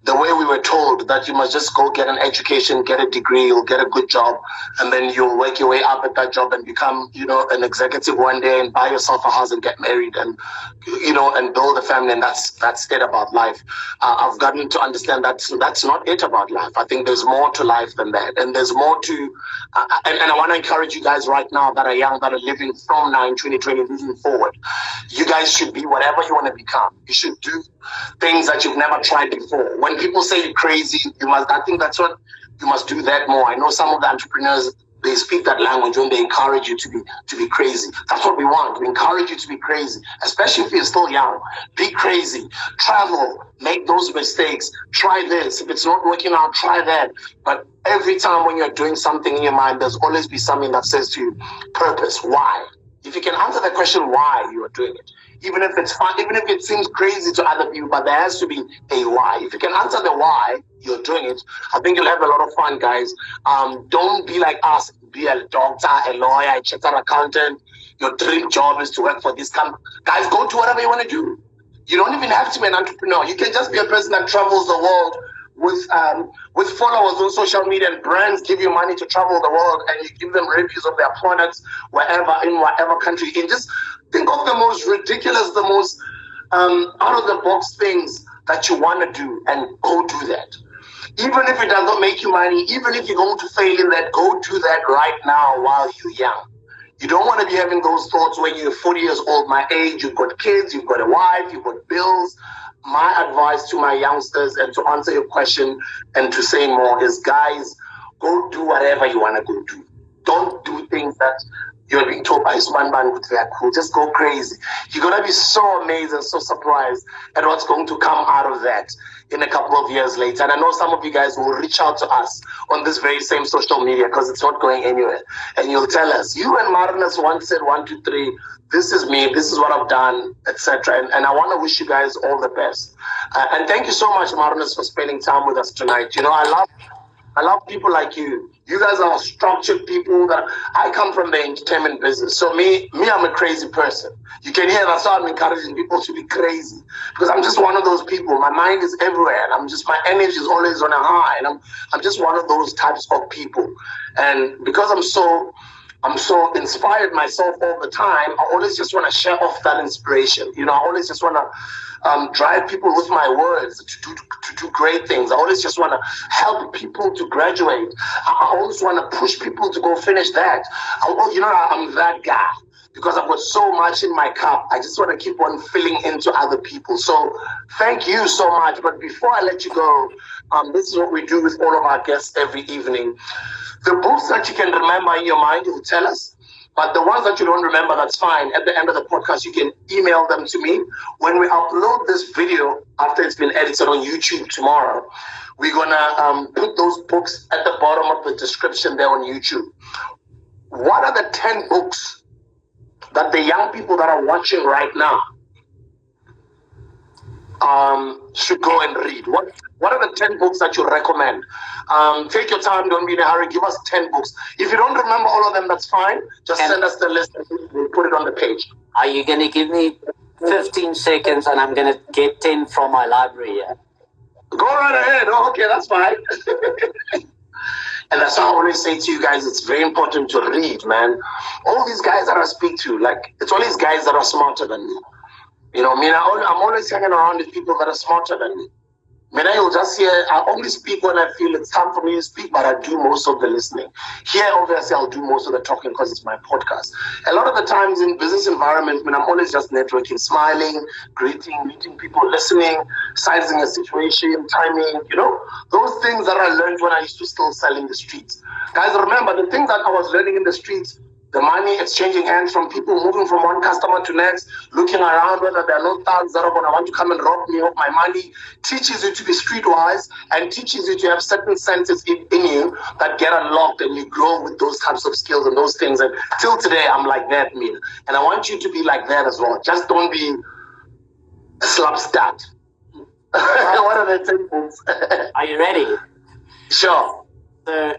the way we were told that you must just go get an education, get a degree, you'll get a good job, and then you'll work your way up at that job and become, an executive one day and buy yourself a house and get married and, and build a family, and that's it about life. I've gotten to understand that that's not it about life. I think there's more to life than that, and there's more to, and I want to encourage you guys right now that are young, that are living from now in 2020 moving forward. You guys should be whatever you want to become. You should do things that you've never tried before. When people say you're crazy, I think that's what you must do that more. I know some of the entrepreneurs, they speak that language when they encourage you to be crazy. That's what we want. We encourage you to be crazy, especially if you're still young. Be crazy. Travel. Make those mistakes. Try this. If it's not working out, try that. But every time when you're doing something in your mind, there's always be something that says to you, purpose. Why? If you can answer the question why you are doing it, even if it's fun, even if it seems crazy to other people, but there has to be a why. If you can answer the why you're doing it, I think you'll have a lot of fun, guys. Don't be like us. Be a doctor, a lawyer, a chartered accountant. Your dream job is to work for this company. Guys, go to whatever you want to do. You don't even have to be an entrepreneur. You can just be a person that travels the world with followers on social media, and brands give you money to travel the world, and you give them reviews of their products in whatever country. And just think of the most ridiculous, the most out of the box things that you want to do, and go do that. Even if it does not make you money, even if you're going to fail in that, go do that right now while you're young. You don't want to be having those thoughts when you're 40 years old, my age, you've got kids, you've got a wife, you've got bills. My advice to my youngsters, and to answer your question and to say more, is, guys, go do whatever you want to go do. Don't do things that you're being told by Spanban with their cool. Just go crazy. You're going to be so amazed and so surprised at what's going to come out of that in a couple of years later. And I know some of you guys will reach out to us on this very same social media, because it's not going anywhere. And you'll tell us, you and Marnus once said 1, 2, 3, this is me, this is what I've done, etc. And I want to wish you guys all the best. And thank you so much, Marnus, for spending time with us tonight. I love people like you. You guys are structured people. That I come from the entertainment business. So me, I'm a crazy person. You can hear that's why I'm encouraging people to be crazy, because I'm just one of those people. My mind is everywhere, and my energy is always on a high, and I'm just one of those types of people. And because I'm so I'm so inspired myself all the time. I always just want to share off that inspiration. You know, I always just want to drive people with my words to do great things. I always just want to help people to graduate. I always want to push people to go finish that. I'm that guy. Because I've got so much in my cup, I just want to keep on filling into other people. So thank you so much. But before I let you go, this is what we do with all of our guests every evening. The books that you can remember in your mind, you will tell us. But the ones that you don't remember, that's fine. At the end of the podcast, you can email them to me. When we upload this video, after it's been edited on YouTube tomorrow, we're going to put those books at the bottom of the description there on YouTube. What are the 10 books that the young people that are watching right now should go and read? What are the 10 books that you recommend? Take your time, don't be in a hurry. Give us 10 books. If you don't remember all of them, that's fine. Just send us the list and we'll put it on the page. Are you going to give me 15 seconds and I'm going to get 10 from my library here? Go right ahead. Oh, okay, that's fine. And that's why I always say to you guys, it's very important to read, man. All these guys that I speak to, like, it's all these guys that are smarter than me. You know, I mean, I'm always hanging around with people that are smarter than me. I mean, you'll just hear, I only speak when I feel it's time for me to speak, but I do most of the listening. Here, obviously, I'll do most of the talking because it's my podcast. A lot of the times in business environment, when I'm always just networking, smiling, greeting, meeting people, listening, sizing a situation, timing, you know, those things that I learned when I used to still sell in the streets. Guys, remember, the things that I was learning in the streets, the money exchanging hands from people, moving from one customer to next, looking around whether there are no thugs that are going to want to come and rob me of my money, teaches you to be streetwise and teaches you to have certain senses in you that get unlocked and you grow with those types of skills and those things. And till today, I'm like that, Mina. And I want you to be like that as well. Just don't be a slapstat. What are the 10 books? Are you ready? Sure. So,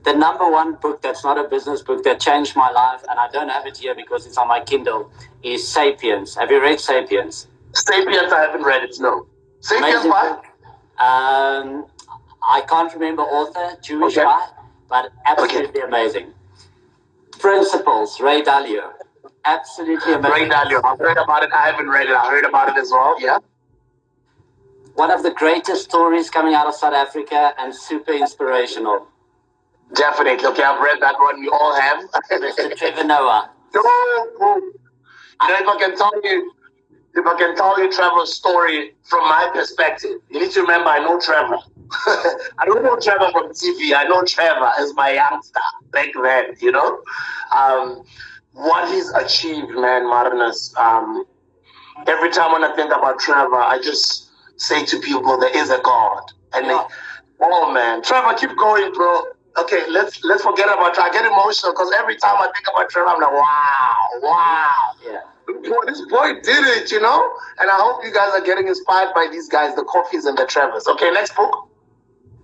the number one book that's not a business book that changed my life, and I don't have it here because it's on my Kindle, is Sapiens. Have you read Sapiens? Sapiens, I haven't read it, no. Sapiens by? I can't remember author, Jewish guy, but absolutely amazing. Principles, Ray Dalio. Absolutely amazing. Ray Dalio, I've heard about it, I haven't read it, I heard about it as well, yeah. One of the greatest stories coming out of South Africa and super inspirational. Definitely. Okay, I've read that one. We all have. Mr. Trevor Noah. if I can tell you Trevor's story from my perspective, you need to remember I know Trevor. I don't know Trevor from TV. I know Trevor as my youngster back then, you know. What he's achieved, man, Marnus. Every time when I think about Trevor, I just say to people, there is a God. And oh man, Trevor, keep going, bro. Okay, let's forget about Trevor. I get emotional because every time I think about Trevor, I'm like, wow. Yeah. This boy did it, you know? And I hope you guys are getting inspired by these guys, the Coffees and the Trevors. Okay, next book.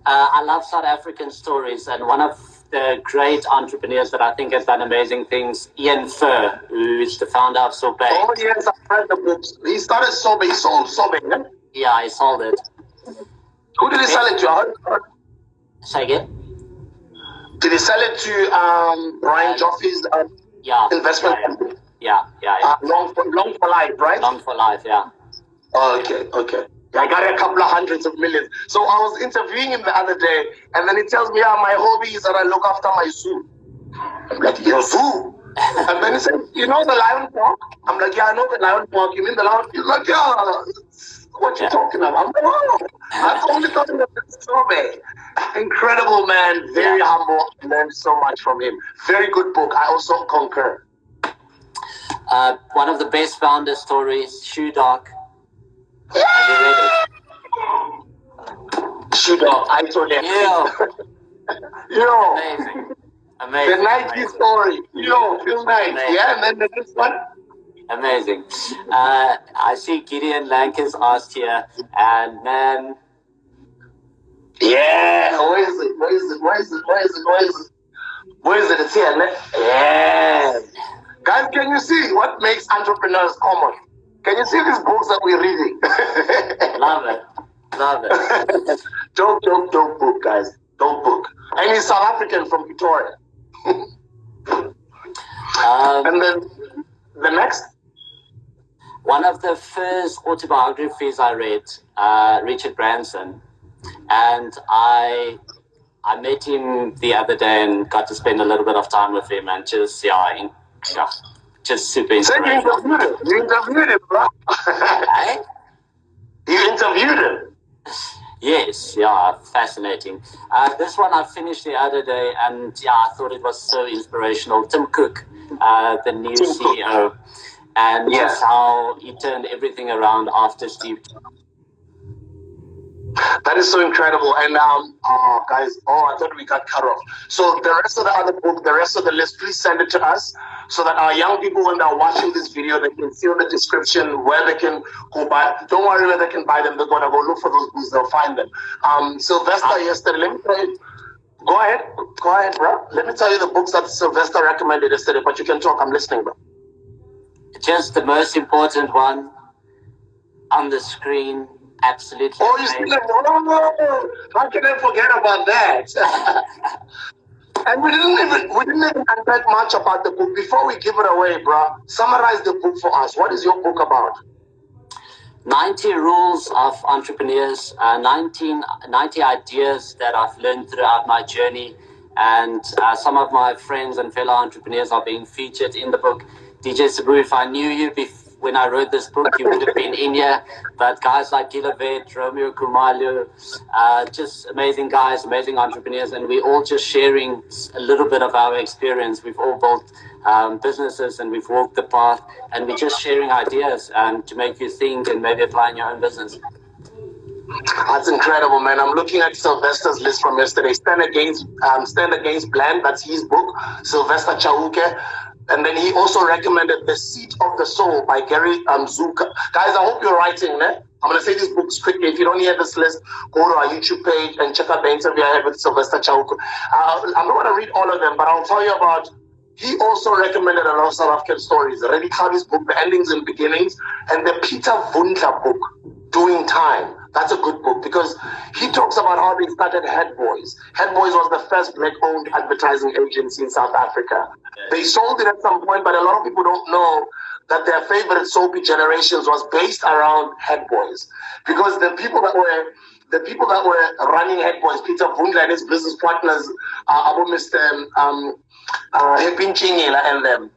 I love South African stories, and one of the great entrepreneurs that I think has done amazing things, Ian Furr, who is the founder of Sorbet. Oh, yes, I've read the books. He started Sorbet. He sold Sorbet, yeah? Yeah, he sold it. Who did he sell it to? Say again? Did he sell it to Brian Joffe's investment company? Yeah. Long for life, right? Long for life, yeah. Oh, okay. I got a couple of hundreds of millions. So I was interviewing him the other day, and then he tells me, my hobby is that I look after my zoo. I'm like, your zoo? And then he said, you know the lion park? I'm like, yeah, I know the lion park. You mean the lion? He's like, yeah. What you talking about? I'm like, oh, I'm only talking about Sorbet. Incredible man, very humble. I learned so much from him. Very good book. I also concur. One of the best founder stories, Shoe Dog. Have you read it? Shoe Dog, I told him. Yo. Amazing. The Nike story. Phil Knight. Amazing. Yeah, and then the next one. Amazing. I see Gideon Lankers asked here, and man. Yeah, where is it? It's here, man. Yeah. Guys, can you see what makes entrepreneurs common? Can you see these books that we're reading? Love it. Don't book, guys. Don't book. And he's South African from Pretoria. And then the next? One of the first autobiographies I read, Richard Branson, and I met him the other day and got to spend a little bit of time with him, and just super inspirational. You interviewed him, bro. Hey? You interviewed him? Yes, fascinating. This one I finished the other day, and I thought it was so inspirational. Tim Cook, the new CEO, and just how he turned everything around after Steve. That is so incredible. And guys, I thought we got cut off. So the rest of the other book, the rest of the list, please send it to us so that our young people, when they're watching this video, they can see on the description where they can go buy. Don't worry where they can buy them. They're going to go look for those books. They'll find them. Sylvester yesterday, let me tell you. Go ahead, bro. Let me tell you the books that Sylvester recommended yesterday, but you can talk. I'm listening, bro. Just the most important one on the screen. Absolutely. Oh, you see them? How can I forget about that? And we didn't even unpack much about the book. Before we give it away, bro, summarize the book for us. What is your book about? 90 rules of entrepreneurs, 90 ideas that I've learned throughout my journey, and some of my friends and fellow entrepreneurs are being featured in the book. DJ Sbu, if I knew you when I wrote this book, you would have been in here. But guys like Gilavet, Romeo Kumalu, just amazing guys, amazing entrepreneurs, and we're all just sharing a little bit of our experience. We've all built businesses and we've walked the path, and we're just sharing ideas to make you think and maybe apply in your own business. That's incredible, man. I'm looking at Sylvester's list from yesterday. Stand Against Plan, that's his book, Sylvester Chauke. And then he also recommended The Seat of the Soul by Gary Zuka. Guys, I hope you're writing, man. I'm going to say these books quickly. If you don't hear this list, go to our YouTube page and check out the interview I had with Sylvester Chauke. I'm not going to read all of them, but I'll tell you about. He also recommended a lot of South African stories. Reddy Khabi's book, The Endings and Beginnings, and the Peter Vundla book, Doing Time. That's a good book because he talks about how they started Head Boys. Head Boys was the first black-owned advertising agency in South Africa. They sold it at some point, but a lot of people don't know that their favorite soapy Generations was based around Head Boys, because the people that were running Head Boys, Peter Vundla and his business partners, Abu Mr. Hepin Chingela and them.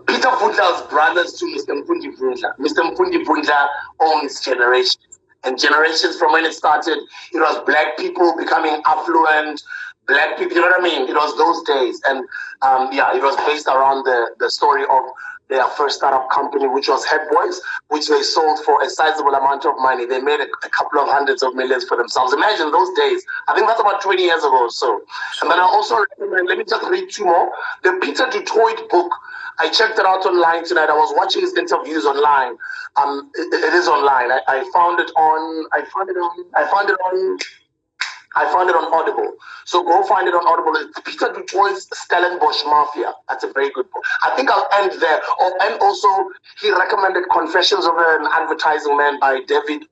Peter Vundla's brothers to Mr. Mfundi Vundla. Mr. Mfundi Vundla owns Generations. And Generations, from when it started, it was black people becoming affluent, black people, you know what I mean? It was those days. And it was based around the story of their first startup company, which was Head Boys, which they sold for a sizable amount of money. They made a couple of hundreds of millions for themselves. Imagine those days. I think that's about 20 years ago or so. And then I also recommend, let me just read two more. The Peter Du Toit book, I checked it out online tonight. I was watching his interviews online. It is online. I found it on Audible. So go find it on Audible. It's Peter Du Toit's Stellenbosch Mafia. That's a very good book. I think I'll end there. And also, he recommended Confessions of an Advertising Man by David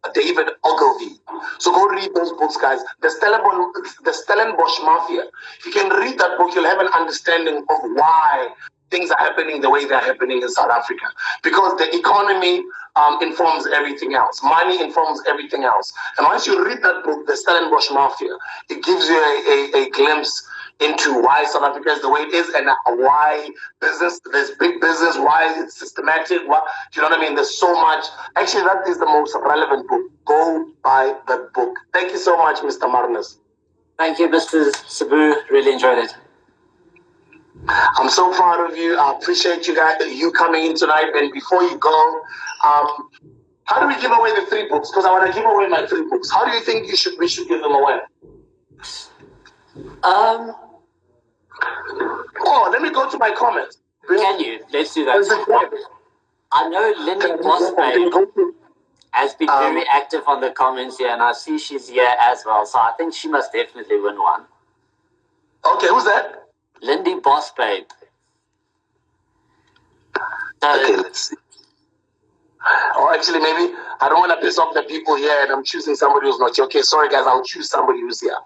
Ogilvy. So go read those books, guys. The Stellenbosch Mafia. If you can read that book, you'll have an understanding of why things are happening the way they're happening in South Africa. Because the economy informs everything else. Money informs everything else. And once you read that book, The Stellenbosch Mafia, it gives you a glimpse into why South Africa is the way it is and why there's big business, why it's systematic. Do you know what I mean? There's so much. Actually, that is the most relevant book. Go buy that book. Thank you so much, Mr. Marnus. Thank you, Mr. Sbu. Really enjoyed it. I'm so proud of you. I appreciate you coming in tonight. And before you go, how do we give away the 3 books? Because I want to give away my 3 books. How do you think we should give them away? Let me go to my comments. Can you? Let's do that. I know Lindy Bosbay has been very active on the comments here, and I see she's here as well. So I think she must definitely win one. Okay, who's that? Lindy Bosbay. Okay, let's see. Or actually, maybe I don't want to piss off the people here, and I'm choosing somebody who's not here. Okay, sorry guys, I'll choose somebody who's here.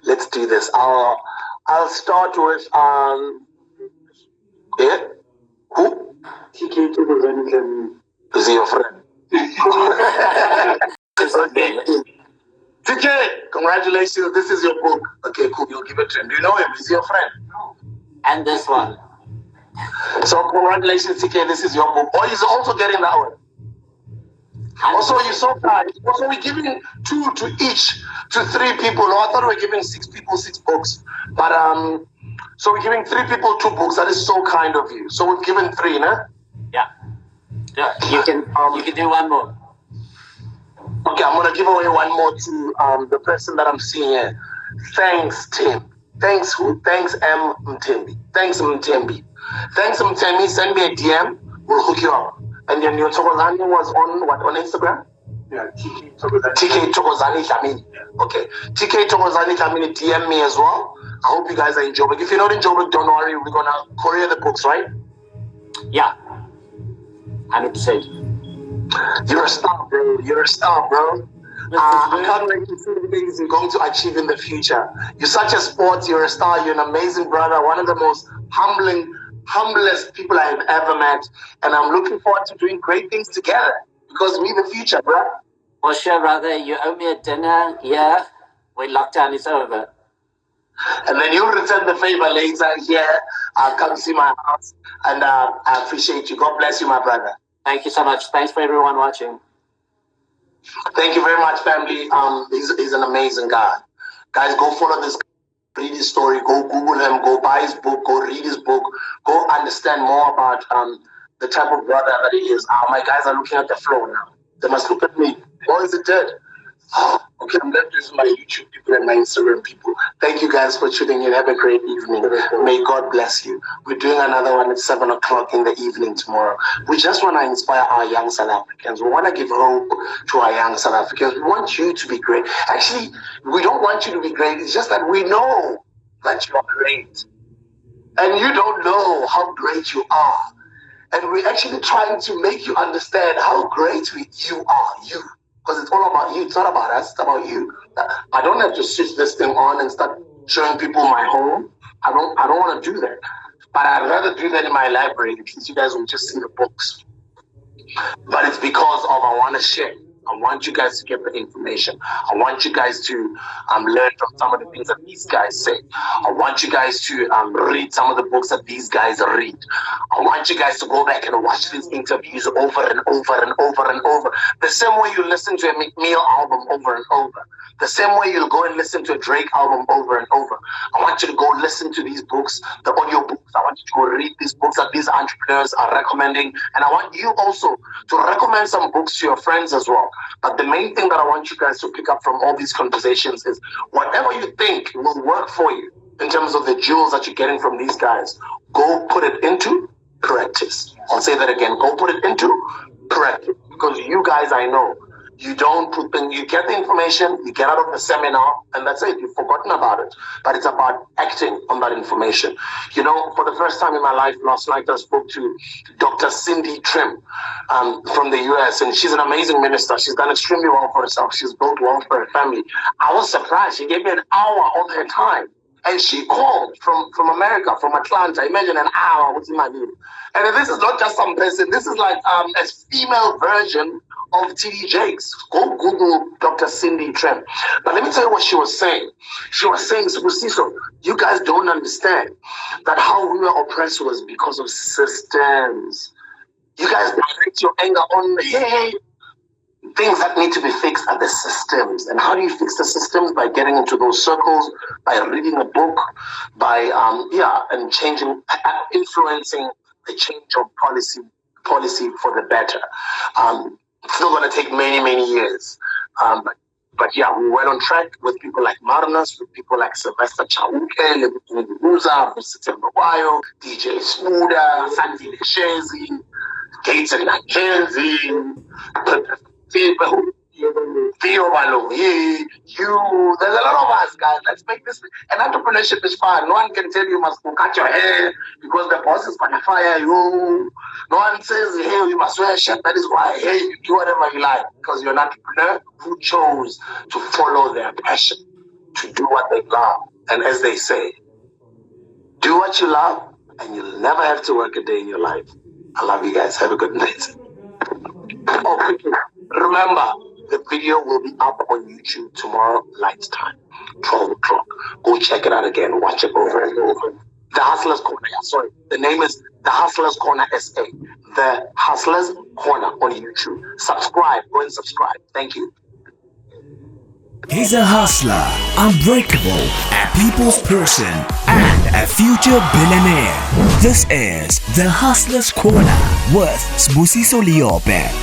Let's do this. I'll start with yeah. Who? TK Is he your friend? TK, congratulations. This is your book. Okay, cool. You'll give it to him. Do you know him? Is he your friend? And this one. So congratulations, TK. This is your book. Oh, he's also getting that one. Also, you're so kind. Also, we're giving 2 to each to 3 people. No, I thought we were giving 6 people 6 books. But so we're giving 3 people 2 books. That is so kind of you. So we've given 3, no? Yeah. Yeah. You can do one more. Okay, I'm gonna give away one more to the person that I'm seeing here. Thanks, Tim. Thanks who? Thanks M Mtembi. Thanks Mtembi. Thanks Mtembi. Send me a DM. We'll hook you up. And then your Tokozani was on Instagram? Yeah, TK Tokozani. TK Tokozani Kamini. Okay. TK Tokozani Kamini, DM me as well. I hope you guys are in Joburg. If you're not in Joburg, don't worry. We're gonna courier the books, right? Yeah. 100%. You're a star, bro. You're a star, bro. I can't wait to see the things you're going to achieve in the future. You're such a sport. You're a star. You're an amazing brother. One of the most humblest people I've ever met. And I'm looking forward to doing great things together because we're the future, bro. Well, sure, brother. You owe me a dinner here when lockdown is over. And then you'll return the favor later here. I'll come see my house. And I appreciate you. God bless you, my brother. Thank you so much. Thanks for everyone watching. Thank you very much, family. He's an amazing guy. Guys, go follow this, read his story, go Google him, go buy his book, go read his book, go understand more about the type of brother that he is. My guys are looking at the floor now. They must look at me. Or is it dead? Okay, I'm left with my YouTube people and my Instagram people. Thank you guys for tuning in. Have a great evening. May God bless you. We're doing another one at 7 o'clock in the evening tomorrow. We just want to inspire our young South Africans. We want to give hope to our young South Africans. We want you to be great. Actually, we don't want you to be great. It's just that we know that you are great. And you don't know how great you are. And we're actually trying to make you understand how great you are. Because it's all about you. It's not about us. It's about you. I don't have to switch this thing on and start showing people my home. I don't want to do that. But I'd rather do that in my library because you guys will just see the books. But it's because of I want to share. I want you guys to get the information. I want you guys to learn from some of the things that these guys say. I want you guys to read some of the books that these guys read. I want you guys to go back and watch these interviews over and over and over and over. The same way you listen to a McNeil album over and over. The same way you'll go and listen to a Drake album over and over. I want you to go listen to these books, the audio books. I want you to go read these books that these entrepreneurs are recommending. And I want you also to recommend some books to your friends as well. But the main thing that I want you guys to pick up from all these conversations is whatever you think will work for you in terms of the jewels that you're getting from these guys, go put it into practice. I'll say that again. Go put it into practice. Because you guys, I know, you don't put them, you get the information, you get out of the seminar, and that's it. You've forgotten about it. But it's about acting on that information. You know, for the first time in my life, last night I spoke to Dr. Cindy Trim from the US, and she's an amazing minister. She's done extremely well for herself. She's built wealth for her family. I was surprised. She gave me an hour of her time. And she called from America, from Atlanta. Imagine an hour. What's in my name? And this is not just some person. This is like a female version of TD Jakes. Go Google Dr. Cindy Trim. But let me tell you what she was saying. She was saying, Sibusiso, you guys don't understand that how we were oppressed was because of systems. You guys direct your anger on, hey, things that need to be fixed are the systems. And how do you fix the systems? By getting into those circles, by reading a book, by, and changing, influencing the change of policy for the better. It's still going to take many, many years. But yeah, we went on track with people like Marnus, with people like Sylvester Chauke, Lebuza, Mr. DJ Sbu, Sandy Leshezi, Gates and Mackenzie, Theo Baloyi, you, there's a lot of us, guys. Let's make this. And entrepreneurship is fun. No one can tell you must go cut your hair because the boss is going to fire you. No one says, hey, you must wear a shirt. That is why, hey, you do whatever you like because you're an entrepreneur who chose to follow their passion, to do what they love. And as they say, Do what you love, and you'll never have to work a day in your life. I love you guys. Have a good night. Oh, quickly, remember, the video will be up on YouTube tomorrow night time, 12 o'clock. Go check it out again. Watch it over and over. The Hustlers Corner. Yeah, sorry. The name is The Hustlers Corner SA. The Hustlers Corner on YouTube. Subscribe. Go and subscribe. Thank you. He's a hustler, unbreakable, a people's person, and a future billionaire. This is The Hustler's Corner with Sbu,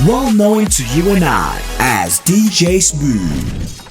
well known to you and I as DJ Sbu.